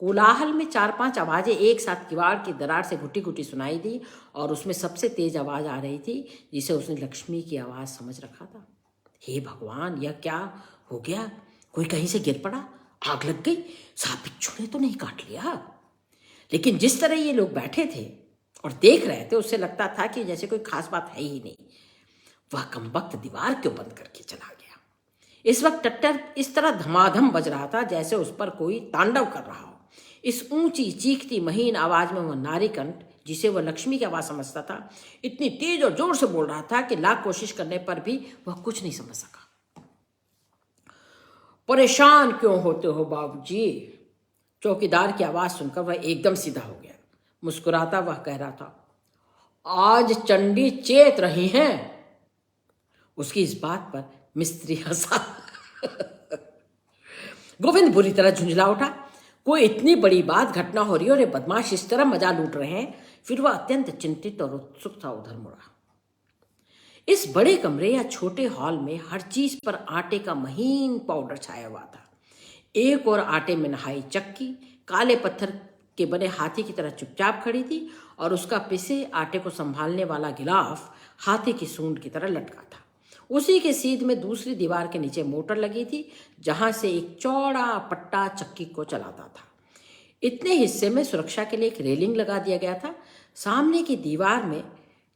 Speaker 1: कोलाहल में 4-5 आवाजें एक साथ किवाड़ की दरार से घुटी घुटी सुनाई दी और उसमें सबसे तेज आवाज आ रही थी जिसे उसने लक्ष्मी की आवाज समझ रखा था। हे भगवान, यह क्या हो गया? कोई कहीं से गिर पड़ा? आग लग गई? सांप बिच्छू ने तो नहीं काट लिया? लेकिन जिस तरह ये लोग बैठे थे और देख रहे थे, उससे लगता था कि जैसे कोई खास बात है ही नहीं। वह कमबख्त दीवार क्यों बंद करके चला गया? इस वक्त टट्टर इस तरह धमाधम बज रहा था जैसे उस पर कोई तांडव कर रहा हो। इस ऊंची चीखती महीन आवाज में वह नारी कंठ, जिसे वह लक्ष्मी की आवाज समझता था, इतनी तेज और जोर से बोल रहा था कि लाख कोशिश करने पर भी वह कुछ नहीं समझ सका। परेशान क्यों होते हो बाबूजी? चौकीदार की आवाज सुनकर वह एकदम सीधा हो गया। मुस्कुराता वह कह रहा था, आज चंडी चेत रही हैं। उसकी इस बात पर मिस्त्री हंसा। गोविंद बुरी तरह झुंझला उठा। कोई इतनी बड़ी बात घटना हो रही है और ये बदमाश इस तरह मजा लूट रहे हैं। फिर वह अत्यंत चिंतित और उत्सुक था उधर मुड़ा। इस बड़े कमरे या छोटे हॉल में हर चीज पर आटे का महीन पाउडर छाया हुआ था। एक और आटे में नहाई चक्की काले पत्थर के बने हाथी की तरह चुपचाप खड़ी थी और उसका पिसे आटे को संभालने वाला गिलाफ हाथी की सूंड की तरह लटका था। उसी के सीध में दूसरी दीवार के नीचे मोटर लगी थी, जहां से एक चौड़ा पट्टा चक्की को चलाता था। इतने हिस्से में सुरक्षा के लिए एक रेलिंग लगा दिया गया था। सामने की दीवार में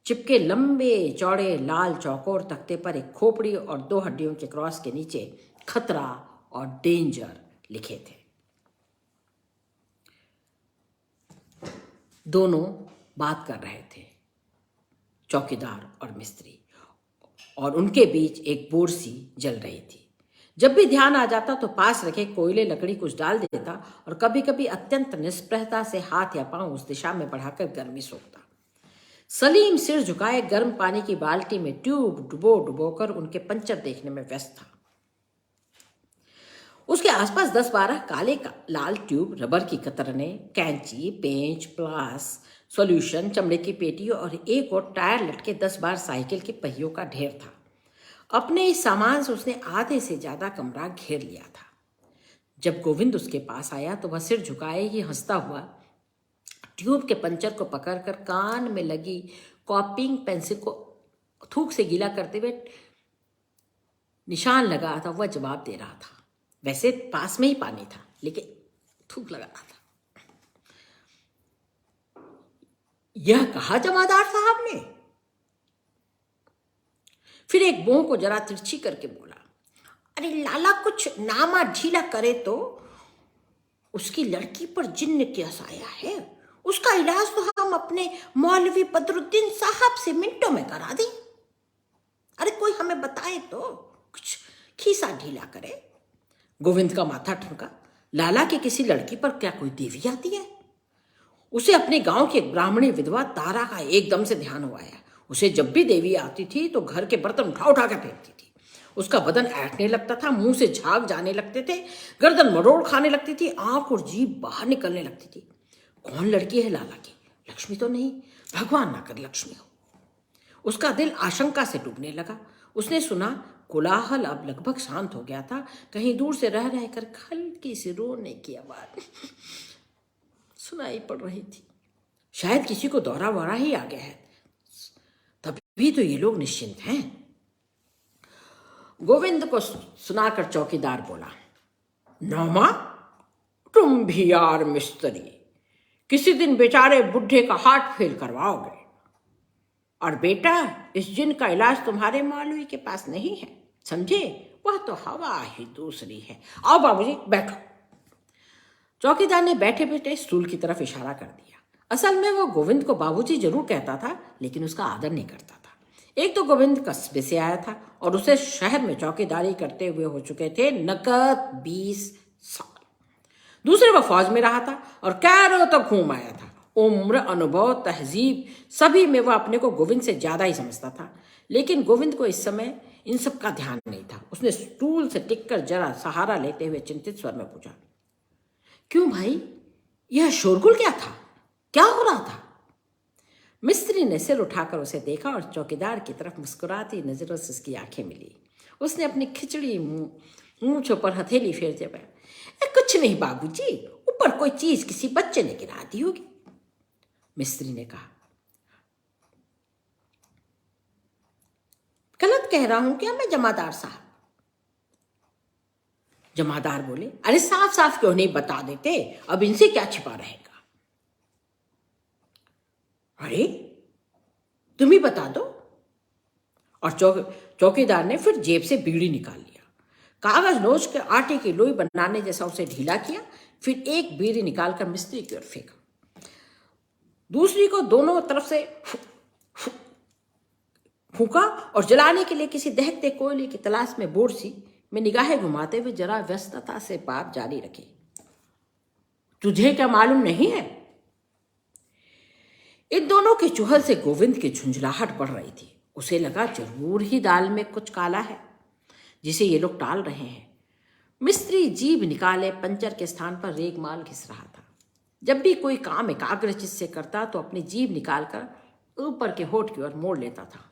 Speaker 1: चिपके लंबे चौड़े लाल चौकोर तख्ते पर एक खोपड़ी और 2 हड्डियों के क्रॉस के नीचे खतरा और डेंजर लिखे थे। दोनों बात कर रहे थे, चौकीदार और मिस्त्री, और उनके बीच एक बोरसी जल रही थी। जब भी ध्यान आ जाता तो पास रखे कोयले लकड़ी कुछ डाल देता और कभी कभी अत्यंत निष्प्रहता से हाथ या पांव उस दिशा में बढ़ाकर गर्मी सोखता। सलीम सिर झुकाए गर्म पानी की बाल्टी में ट्यूब डुबो डुबोकर उनके पंचर देखने में व्यस्त था। उसके आसपास 10-12 काले लाल ट्यूब, रबर की कतरने, कैंची, पेंच, प्लास, सॉल्यूशन, चमड़े की पेटी और एक और टायर लटके 10 बार साइकिल के पहियों का ढेर था। अपने इस सामान से उसने आधे से ज्यादा कमरा घेर लिया था। जब गोविंद उसके पास आया तो वह सिर झुकाए ही हंसता हुआ ट्यूब के पंचर को पकड़कर कान में लगी कॉपिंग पेंसिल को थूक से गीला करते हुए निशान लगा था वह जवाब दे रहा था। वैसे पास में ही पानी था लेकिन थूक लगा रहा था। यह कहा जमादार साहब ने? फिर एक बों को जरा तिरछी करके बोला, अरे लाला कुछ नामा ढीला करे तो उसकी लड़की पर जिन्न क्या साया है। उसका इलाज तो हम अपने मौलवी बदरुद्दीन साहब से मिनटों में करा दें। अरे कोई हमें बताए तो, कुछ खीसा ढीला करे। गोविंद का माथा ठनका। लाला की किसी लड़की पर क्या कोई देवी आती है? उसे अपने गांव की एक ब्राह्मणी विधवा तारा का एकदम से ध्यान हुआ है। उसे जब भी देवी आती थी तो घर के बर्तन उठा उठा कर फेंकती थी। उसका बदन ऐंठने लगता था, मुंह से झाग जाने लगते थे, गर्दन मरोड़ खाने लगती थी, आंख और जीभ बाहर निकलने लगती थी। कौन लड़की है लाला की? लक्ष्मी तो नहीं? भगवान ना कर लक्ष्मी हो। उसका दिल आशंका से डूबने लगा। उसने सुना कोलाहल अब लगभग शांत हो गया था। कहीं दूर से रह रहकर हल्की सी रोने की आवाज सुनाई पड़ रही थी। शायद किसी को दौरा वौरा ही आ गया है, तभी तो ये लोग निश्चिंत हैं। गोविंद को सुनाकर चौकीदार बोला, नौमा तुम भी यार मिस्त्री, किसी दिन बेचारे बुढ़े का हार्ट फेल करवाओगे। और बेटा इस जिन का इलाज तुम्हारे मौलवी के पास नहीं है, समझे? वह तो हवा ही दूसरी है। आओ बाबूजी बैठो। चौकीदार ने बैठे बैठे स्टूल की तरफ इशारा कर दिया। असल में वो गोविंद को बाबूजी जरूर कहता था लेकिन उसका आदर नहीं करता था। एक तो गोविंद कस्बे से आया था और उसे शहर में चौकीदारी करते हुए हो चुके थे नकद 20 साल। दूसरे वो फौज में रहा था और कैरों तक घूम आया था। उम्र, अनुभव, तहजीब सभी में वह अपने को गोविंद से ज्यादा ही समझता था। लेकिन गोविंद को इस समय इन सब का ध्यान नहीं था। उसने स्टूल से टिककर जरा सहारा लेते हुए चिंतित स्वर में पूछा, क्यों भाई, यह शोरगुल क्या था? क्या हो रहा था? मिस्त्री ने सिर उठाकर उसे देखा और चौकीदार की तरफ मुस्कुराती नजरों से उसकी आंखें मिली। उसने अपनी खिचड़ी मूंछों पर हथेली फेरते हुए, कुछ नहीं बाबूजी, ऊपर कोई चीज किसी बच्चे ने गिरा दी होगी। मिस्त्री ने कहा, गलत कह रहा हूं क्या मैं जमादार साहब? जमादार बोले, अरे साफ साफ क्यों नहीं बता देते, अब इनसे क्या छिपा रहेगा। अरे तुम ही बता दो। और चौकीदार ने फिर जेब से बीड़ी निकाल लिया, कागज नोच के आटे की लोई बनाने जैसा उसे ढीला किया, फिर एक बीड़ी निकालकर मिस्त्री की ओर फेंका, दूसरी को दोनों तरफ से फूंका और जलाने के लिए किसी दहकते कोयले की तलाश में बोरसी में निगाहें घुमाते हुए जरा व्यस्तता से बात जारी रखी, तुझे क्या मालूम नहीं है? इन दोनों के चुहल से गोविंद की झुंझलाहट बढ़ रही थी। उसे लगा जरूर ही दाल में कुछ काला है जिसे ये लोग टाल रहे हैं। मिस्त्री जीभ निकाले पंचर के स्थान पर रेगमाल घिस रहा था। जब भी कोई काम एकाग्रचित्त से करता तो अपनी जीभ निकालकर ऊपर के होठ की ओर मोड़ लेता था।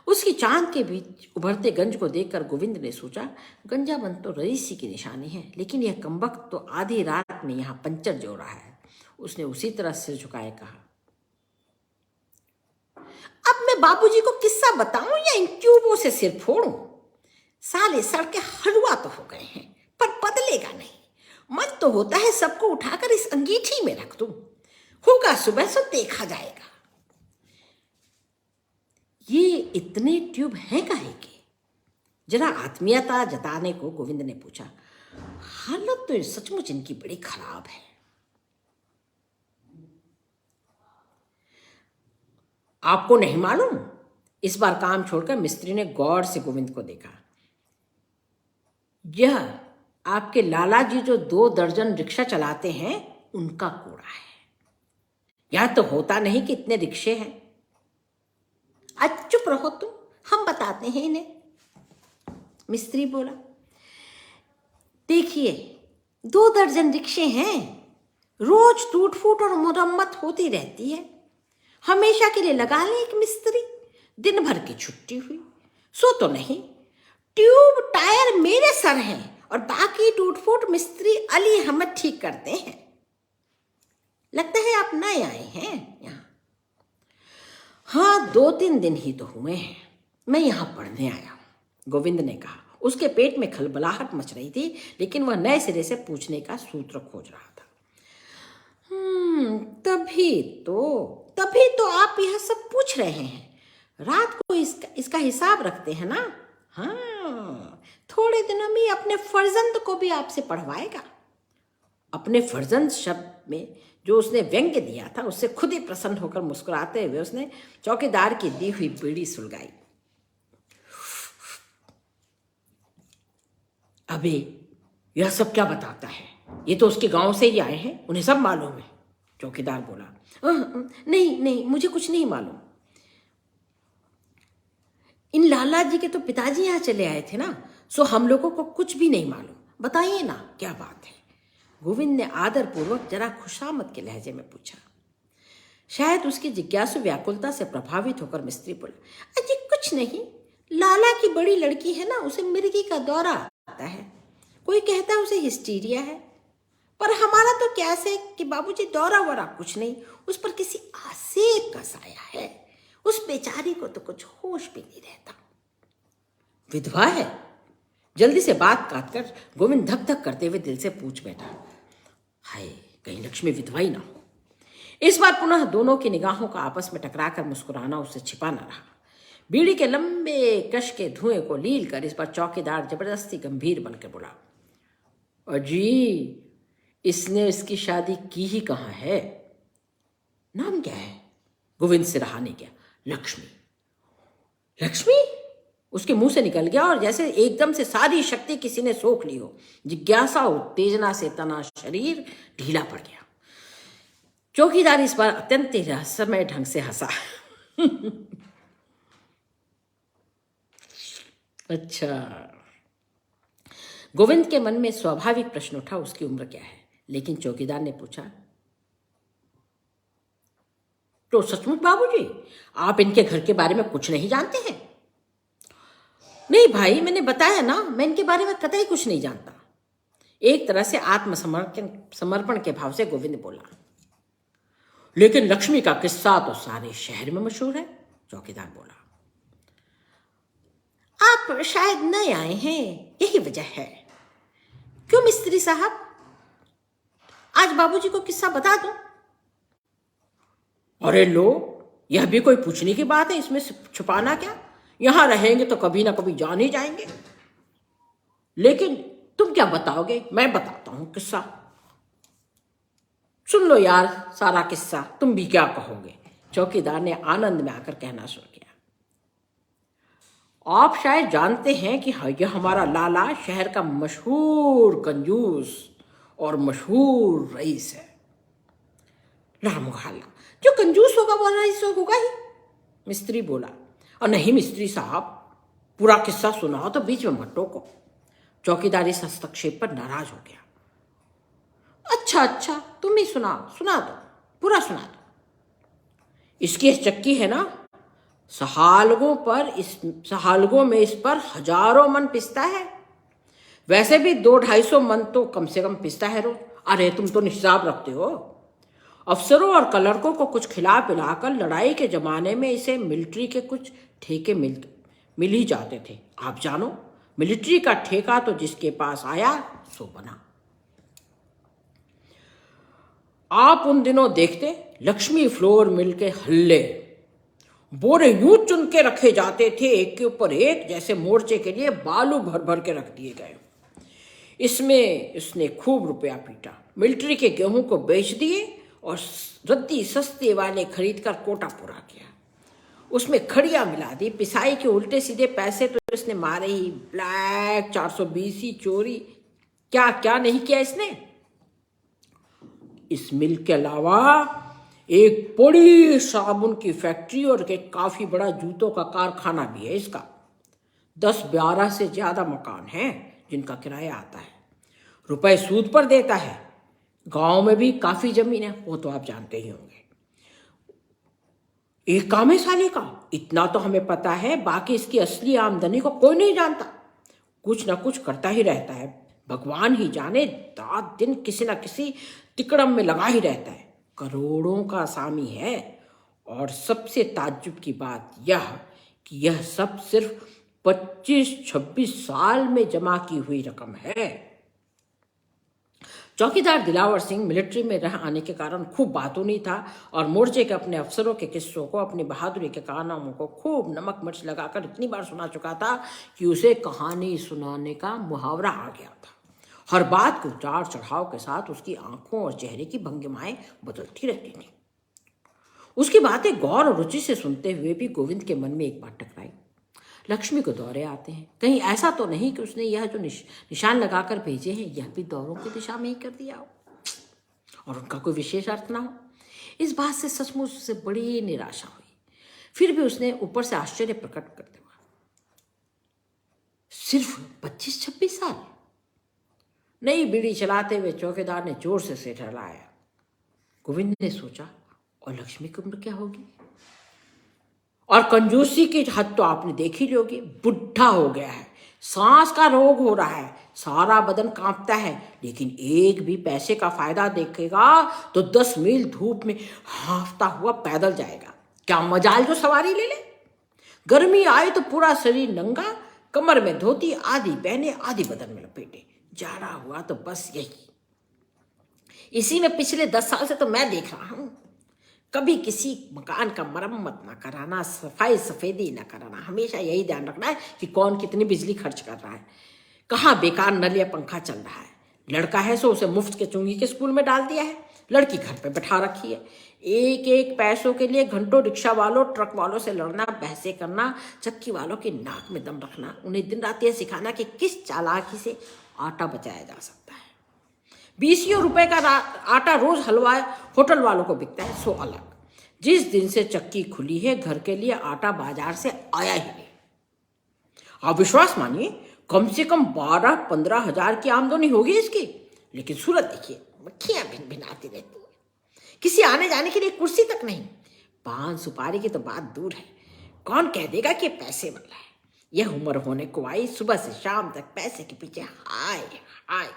Speaker 1: उसकी चांद के बीच उभरते गंज को देखकर गोविंद ने सोचा, गंजाबंद तो रईसी की निशानी है, लेकिन यह कमबख्त तो आधी रात में यहां पंचर जो रहा है। उसने उसी तरह सिर झुकाए कहा, अब मैं बाबूजी को किस्सा बताऊं या इन ट्यूबों से सिर फोड़ूं? साले सड़के हलवा तो हो गए हैं पर बदलेगा नहीं। मन तो होता है सबको उठाकर इस अंगीठी में रख दूं, होगा सुबह से देखा जाएगा। ये इतने ट्यूब हैं काहे के? जरा आत्मीयता जताने को गोविंद ने पूछा। हालत तो सचमुच इनकी बड़ी खराब है। आपको नहीं मालूम? इस बार काम छोड़कर मिस्त्री ने गौर से गोविंद को देखा। यह आपके लाला जी जो 2 दर्जन रिक्शा चलाते हैं उनका कूड़ा है। या तो होता नहीं कि इतने रिक्शे हैं। आज चुप रहो तुम, हम बताते हैं इन्हें, मिस्त्री बोला। देखिए 2 दर्जन रिक्शे हैं, रोज टूट फूट और मुरम्मत होती रहती है। हमेशा के लिए लगा लें एक मिस्त्री, दिन भर की छुट्टी हुई, सो तो नहीं। ट्यूब टायर मेरे सर हैं और बाकी टूट फूट मिस्त्री अली अहमद ठीक करते हैं। लगता है आप नए आए हैं यहाँ। हाँ 2-3 दिन ही तो हुए हैं, मैं यहाँ पढ़ने आया हूँ, गोविंद ने कहा। उसके पेट में खलबलाहट मच रही थी, लेकिन वह नए सिरे से पूछने का सूत्र खोज रहा था। तभी तो आप यह सब पूछ रहे हैं। रात को इसका हिसाब रखते हैं ना। हाँ, थोड़े दिनों में अपने फर्जंद को भी आपसे पढ़वाएगा। अपने फर्जंद शब्द में जो उसने व्यंग्य दिया था, उससे खुद ही प्रसन्न होकर मुस्कुराते हुए उसने चौकीदार की दी हुई बीड़ी सुलगाई। अबे यह सब क्या बताता है? ये तो उसके गांव से ही आए हैं, उन्हें सब मालूम है, चौकीदार बोला। नहीं, मुझे कुछ नहीं मालूम। इन लाला जी के तो पिताजी यहाँ चले आए थे ना, सो हम लोगों को कुछ भी नहीं मालूम। बताइए ना क्या बात है? गोविंद ने आदरपूर्वक जरा खुशामद के लहजे में पूछा। शायद उसकी जिज्ञासु व्याकुलता से प्रभावित होकर मिस्त्री बोला, अजी कुछ नहीं, लाला की बड़ी लड़की है ना, उसे मिर्गी का दौरा आता है। कोई कहता है उसे हिस्टीरिया है, पर हमारा तो क्या से कि बाबूजी दौरा वौरा कुछ नहीं, उस पर किसी आसेब का साया है। उस बेचारी को तो कुछ होश भी नहीं रहता। विधवा है? जल्दी से बात काटकर गोविंद धक धक करते हुए दिल से पूछ बैठा। हाय, कहीं लक्ष्मी विधवा ही ना हो। इस बार पुनः दोनों की निगाहों का आपस में टकराकर मुस्कुराना उससे छिपा न रहा। बीड़ी के लंबे कश के धुएं को लील कर इस पर चौकीदार जबरदस्ती गंभीर बनकर बोला, अजी इसने इसकी शादी की ही कहाँ है? नाम क्या है? गोविंद से रहा नहीं गया। लक्ष्मी? उसके मुंह से निकल गया और जैसे एकदम से सारी शक्ति किसी ने सोख ली हो। जिज्ञासा उत्तेजना से तना शरीर ढीला पड़ गया। चौकीदार इस बार अत्यंत रहस्यमय ढंग से हंसा। अच्छा। गोविंद के मन में स्वाभाविक प्रश्न उठा, उसकी उम्र क्या है? लेकिन चौकीदार ने पूछा, तो सचमुच बाबूजी आप इनके घर के बारे में कुछ नहीं जानते हैं? नहीं भाई, मैंने बताया ना, मैं इनके बारे में कतई कुछ नहीं जानता। एक तरह से समर्पण के भाव से गोविंद बोला। लेकिन लक्ष्मी का किस्सा तो सारे शहर में मशहूर है, चौकीदार बोला। आप शायद नए आए हैं, यही वजह है। क्यों मिस्त्री साहब, आज बाबूजी को किस्सा बता दूं? अरे लो, यह भी कोई पूछने की बात है, इसमें छुपाना क्या? यहां रहेंगे तो कभी ना कभी जान ही जाएंगे। लेकिन तुम क्या बताओगे? मैं बताता हूं किस्सा। सुन लो यार सारा किस्सा, तुम भी क्या कहोगे? चौकीदार ने आनंद में आकर कहना शुरू किया। आप शायद जानते हैं कि यह हमारा लाला शहर का मशहूर कंजूस और मशहूर रईस है। लामुहाला, जो कंजूस होगा वो रईस होगा ही, मिस्त्री बोला। और नहीं मिस्त्री साहब, पूरा किस्सा सुनाओ तो बीच में मत टोको। चौकीदार इस हस्तक्षेप पर नाराज हो गया। अच्छा, तुम ही सुना दो, पूरा सुना दो। इसकी चक्की है ना, सहालगों में इस पर हजारों मन पिसता है। वैसे भी 200-250 मन तो कम से कम पिसता है रोज। अरे तुम तो हिसाब रखते हो। अफसरों और क्लर्कों को कुछ खिला पिलाकर लड़ाई के जमाने में इसे मिलिट्री के कुछ ठेके मिल ही जाते थे। आप जानो, मिलिट्री का ठेका तो जिसके पास आया सो बना। आप उन दिनों देखते, लक्ष्मी फ्लोर मिल के हल्ले, बोरे यूं चुन के रखे जाते थे एक के ऊपर एक, जैसे मोर्चे के लिए बालू भर भर के रख दिए गए। इसमें इसने खूब रुपया पीटा, मिलिट्री के गेहूं को बेच दिए और रद्दी सस्ते वाले खरीद कर कोटा पूरा किया। उसमें खड़िया मिला दी, पिसाई के उल्टे सीधे पैसे तो इसने मारे ही। ब्लैक 420 चोरी, क्या क्या नहीं किया इसने। इस मिल के अलावा एक बड़ी साबुन की फैक्ट्री और एक काफी बड़ा जूतों का कारखाना भी है इसका। 10-12 से ज्यादा मकान हैं जिनका किराया आता है, रुपए सूद पर देता है। गांव में भी काफी जमीन है, वो तो आप जानते ही होंगे। एक काम है साले का, इतना तो हमें पता है, बाकी इसकी असली आमदनी को कोई नहीं जानता। कुछ ना कुछ करता ही रहता है, भगवान ही जाने, रात दिन किसी ना किसी तिकड़म में लगा ही रहता है। करोड़ों का असामी है, और सबसे ताज्जुब की बात यह कि यह सब सिर्फ 25-26 साल में जमा की हुई रकम है। चौकीदार दिलावर सिंह मिलिट्री में रह आने के कारण खूब बातूनी था और मोर्चे के अपने अफसरों के किस्सों को, अपनी बहादुरी के कारनामों को खूब नमक मिर्च लगाकर इतनी बार सुना चुका था कि उसे कहानी सुनाने का मुहावरा आ गया था। हर बात को उतार चढ़ाव के साथ उसकी आंखों और चेहरे की भंगिमाएं बदलती रहती थी। उसकी बातें गौर और रुचि से सुनते हुए भी गोविंद के मन में एक बात टकराई। लक्ष्मी को दौरे आते हैं, कहीं ऐसा तो नहीं कि उसने यह जो निशान लगाकर भेजे हैं यह भी दौरों की दिशा में ही कर दिया हो और उनका कोई विशेष अर्थ ना हो। इस बात से सचमुच उसे बड़ी निराशा हुई। फिर भी उसने ऊपर से आश्चर्य प्रकट करते हुआ, सिर्फ 25-26 साल? नई बीड़ी चलाते हुए चौकीदार ने जोर से सिर हिलाया। गोविंद ने सोचा, और लक्ष्मी की उम्र क्या होगी? और कंजूसी की हद तो आपने देख ही लोगे, बुढ़ा हो गया है, सांस का रोग हो रहा है, सारा बदन कांपता है, लेकिन एक भी पैसे का फायदा देखेगा तो 10 मील धूप में हांफता हुआ पैदल जाएगा। क्या मजाल जो सवारी ले ले। गर्मी आए तो पूरा शरीर नंगा, कमर में धोती आधी पहने आधी बदन में लपेटे, जाड़ा हुआ तो बस यही। इसी में पिछले 10 साल से तो मैं देख रहा हूं। कभी किसी मकान का मरम्मत ना कराना, सफाई सफेदी ना कराना, हमेशा यही ध्यान रखना है कि कौन कितनी बिजली खर्च कर रहा है, कहाँ बेकार नल या पंखा चल रहा है। लड़का है सो उसे मुफ्त के चुंगी के स्कूल में डाल दिया है, लड़की घर पे बैठा रखी है। एक एक पैसों के लिए घंटों रिक्शा वालों ट्रक वालों से लड़ना, बहसें करना, चक्की वालों की नाक में दम रखना, उन्हें दिन रात यह सिखाना कि किस चालाकी से आटा बचाया जा सकता है। 20 रुपए का आटा रोज हलवा होटल वालों को बिकता है, सो अलग। जिस दिन से चक्की खुली है घर के लिए आटा बाजार से आया ही नहीं। आप विश्वास मानिए, कम से कम 12-15 हजार की आमदनी होगी इसकी, लेकिन सूरत देखिए, मक्खियां भिन भिनाती रहती है, किसी आने जाने के लिए कुर्सी तक नहीं। पान सुपारी की तो बात दूर है, कौन कह देगा कि पैसे वाला है। यह उम्र होने को आई, सुबह से शाम तक पैसे के पीछे हाय हाय।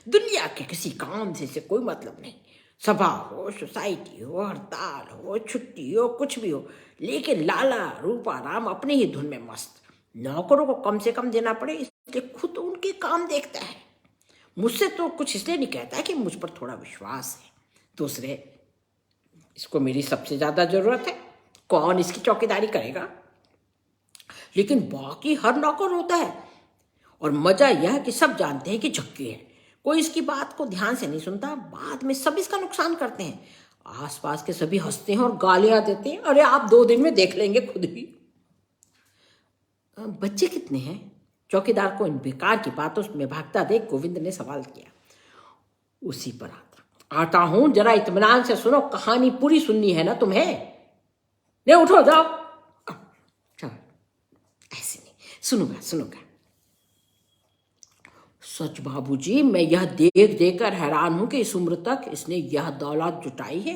Speaker 1: दुनिया के किसी काम से कोई मतलब नहीं, सभा हो, सोसाइटी हो, हड़ताल हो, छुट्टी हो, कुछ भी हो, लेकिन लाला रूपा राम अपनी ही धुन में मस्त। नौकरों को कम से कम देना पड़े इसलिए खुद उनके काम देखता है। मुझसे तो कुछ इसलिए नहीं कहता कि मुझ पर थोड़ा विश्वास है। दूसरे, इसको मेरी सबसे ज्यादा जरूरत है, कौन इसकी चौकीदारी करेगा। लेकिन बाकी हर नौकर होता है, और मजा यह कि सब जानते हैं कि झक्की है, कोई इसकी बात को ध्यान से नहीं सुनता, बाद में सब इसका नुकसान करते हैं। आसपास के सभी हंसते हैं और गालियां देते हैं, अरे आप 2 दिन में देख लेंगे खुद ही। बच्चे कितने हैं? चौकीदार को इन बेकार की बातों में भागता देख गोविंद ने सवाल किया। उसी पर आता हूं, जरा इत्मीनान से सुनो, कहानी पूरी सुननी है ना तुम्हें। नहीं, उठो जाओ। चलो, ऐसे नहीं, सुनूंगा सुनूंगा। सच बाबूजी, मैं यह देख देकर हैरान हूं कि इस उम्र तक इसने यह दौलत जुटाई है,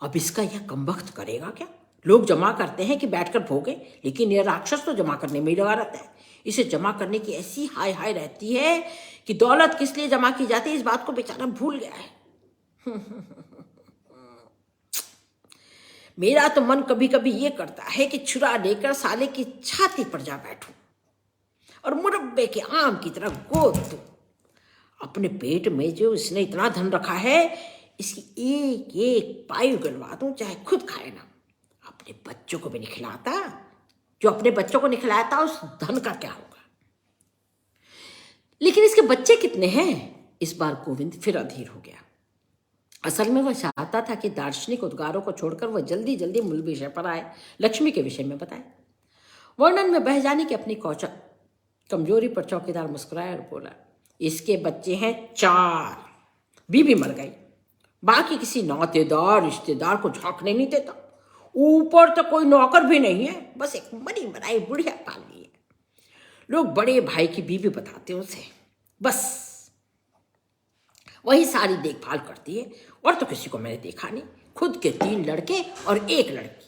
Speaker 1: अब इसका यह कमबख्त करेगा क्या। लोग जमा करते हैं कि बैठकर भोगे, लेकिन यह राक्षस तो जमा करने में ही लगा रहता है। इसे जमा करने की ऐसी हाय हाय रहती है कि दौलत किस लिए जमा की जाती है इस बात को बेचारा भूल गया है। मेरा तो मन कभी कभी ये करता है कि छुरा लेकर साले की छाती पर जा बैठूं और मुरब्बे के आम की तरह गोद दूं। अपने पेट में जो इसने इतना धन रखा है, इसकी एक एक पाई उगलवा दूं, चाहे खुद खाए ना। अपने बच्चों को भी नहीं खिलाता, जो अपने बच्चों को नहीं खिलाता उस धन का क्या होगा। लेकिन इसके बच्चे कितने हैं? इस बार गोविंद फिर अधीर हो गया। असल में वह चाहता था कि दार्शनिक उद्गारों को छोड़कर वह जल्दी जल्दी मूल विषय पर आए, लक्ष्मी के विषय में बताए। वर्णन में बह जाने की अपनी कमजोरी पर चौकीदार मुस्कुराया और बोला, इसके बच्चे हैं 4, बीबी मर गई, बाकी किसी नातेदार रिश्तेदार को झांकने नहीं देता। ऊपर तो कोई नौकर भी नहीं है, बस एक बड़ी बनाई बुढ़िया पाली है। लोग बड़े भाई की बीवी बताते हैं उसे, बस वही सारी देखभाल करती है। और तो किसी को मैंने देखा नहीं। खुद के 3 लड़के और 1 लड़की।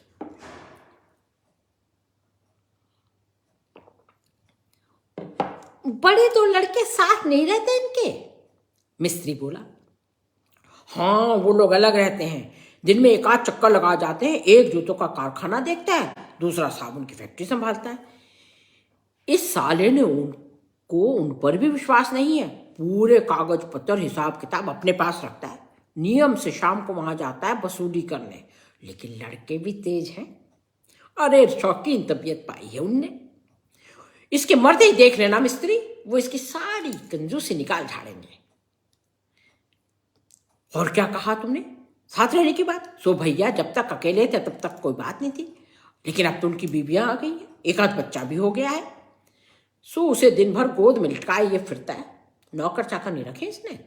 Speaker 1: बड़े 2 लड़के साथ नहीं रहते इनके, मिस्त्री बोला। हाँ, वो लोग अलग रहते हैं। दिन में 1 आध चक्कर लगा जाते हैं। एक जूतों का कारखाना देखता है, दूसरा साबुन की फैक्ट्री संभालता है। इस साले ने उनको उन पर भी विश्वास नहीं है। पूरे कागज पत्र हिसाब किताब अपने पास रखता है। नियम से शाम को वहां जाता है वसूली करने। लेकिन लड़के भी तेज हैं। अरे शौकीन तबीयत पाई है उनने। इसके मर्दे ही देख लेना मिस्त्री, वो इसकी सारी कंजूसी निकाल झाड़ेंगे। और क्या कहा तुमने? साथ रहने की बात? सो भैया, जब तक अकेले थे तब तक कोई बात नहीं थी, लेकिन अब तो उनकी बीबियां आ गई है, 1 आध बच्चा भी हो गया है। सो उसे दिन भर गोद में लटकाए ये फिरता है। नौकर चाकर नहीं रखे इसने।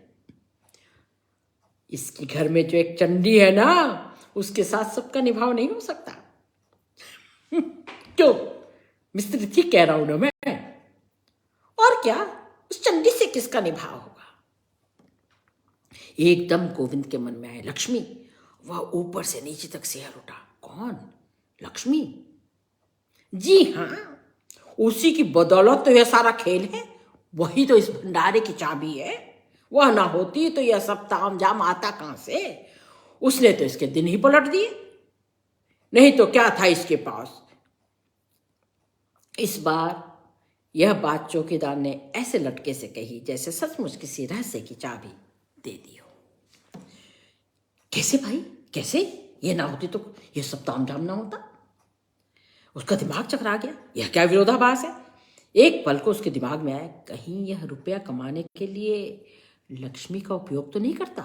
Speaker 1: इसके घर में जो एक चंडी है ना, उसके साथ सबका निभाव नहीं हो सकता। क्यों मिस्त्री, ठीक कह रहा हूं ना मैं? और क्या, उस चंडी से किसका निभाव होगा? एकदम गोविंद के मन में आए लक्ष्मी। वह ऊपर से नीचे तक सिहर उठा। कौन? लक्ष्मी? जी हाँ, उसी की बदौलत तो यह सारा खेल है। वही तो इस भंडारे की चाबी है। वह ना होती तो यह सब तामझाम आता कहां से? उसने तो इसके दिन ही पलट दिए। नहीं तो क्या था इसके पास? इस बार यह बात चौकीदार ने ऐसे लटके से कही जैसे सचमुच किसी रहस्य की चाबी दे दी हो। कैसे भाई, कैसे? ये ना होती तो ये सब तामझाम ना होता। उसका दिमाग चकरा गया। यह क्या विरोधाभास है? एक पल को उसके दिमाग में आया, कहीं यह रुपया कमाने के लिए लक्ष्मी का उपयोग तो नहीं करता?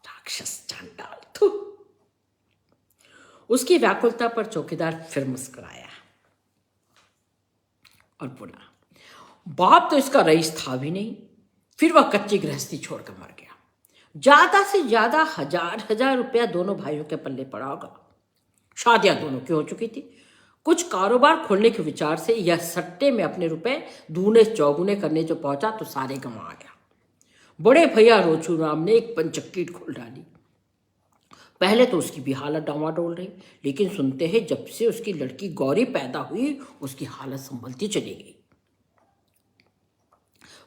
Speaker 1: राक्षस चांडाल, थू। उसकी व्याकुलता पर चौकीदार फिर मुस्कुराया और बोला, बाप तो इसका रईस था भी नहीं, फिर वह कच्ची गृहस्थी छोड़कर मर गया। ज्यादा से ज्यादा 1000 रुपया दोनों भाइयों के पल्ले पड़ा होगा। शादियां दोनों की हो चुकी थी। कुछ कारोबार खोलने के विचार से यह सट्टे में अपने रुपए दूने चौगुने करने जो पहुंचा तो सारे गंवा गया। बड़े भैया रोचू राम ने एक पंचक्की खोल डाली। पहले तो उसकी भी हालत डावाडोल रही, लेकिन सुनते हैं जब से उसकी लड़की गौरी पैदा हुई उसकी हालत संभलती चली गई।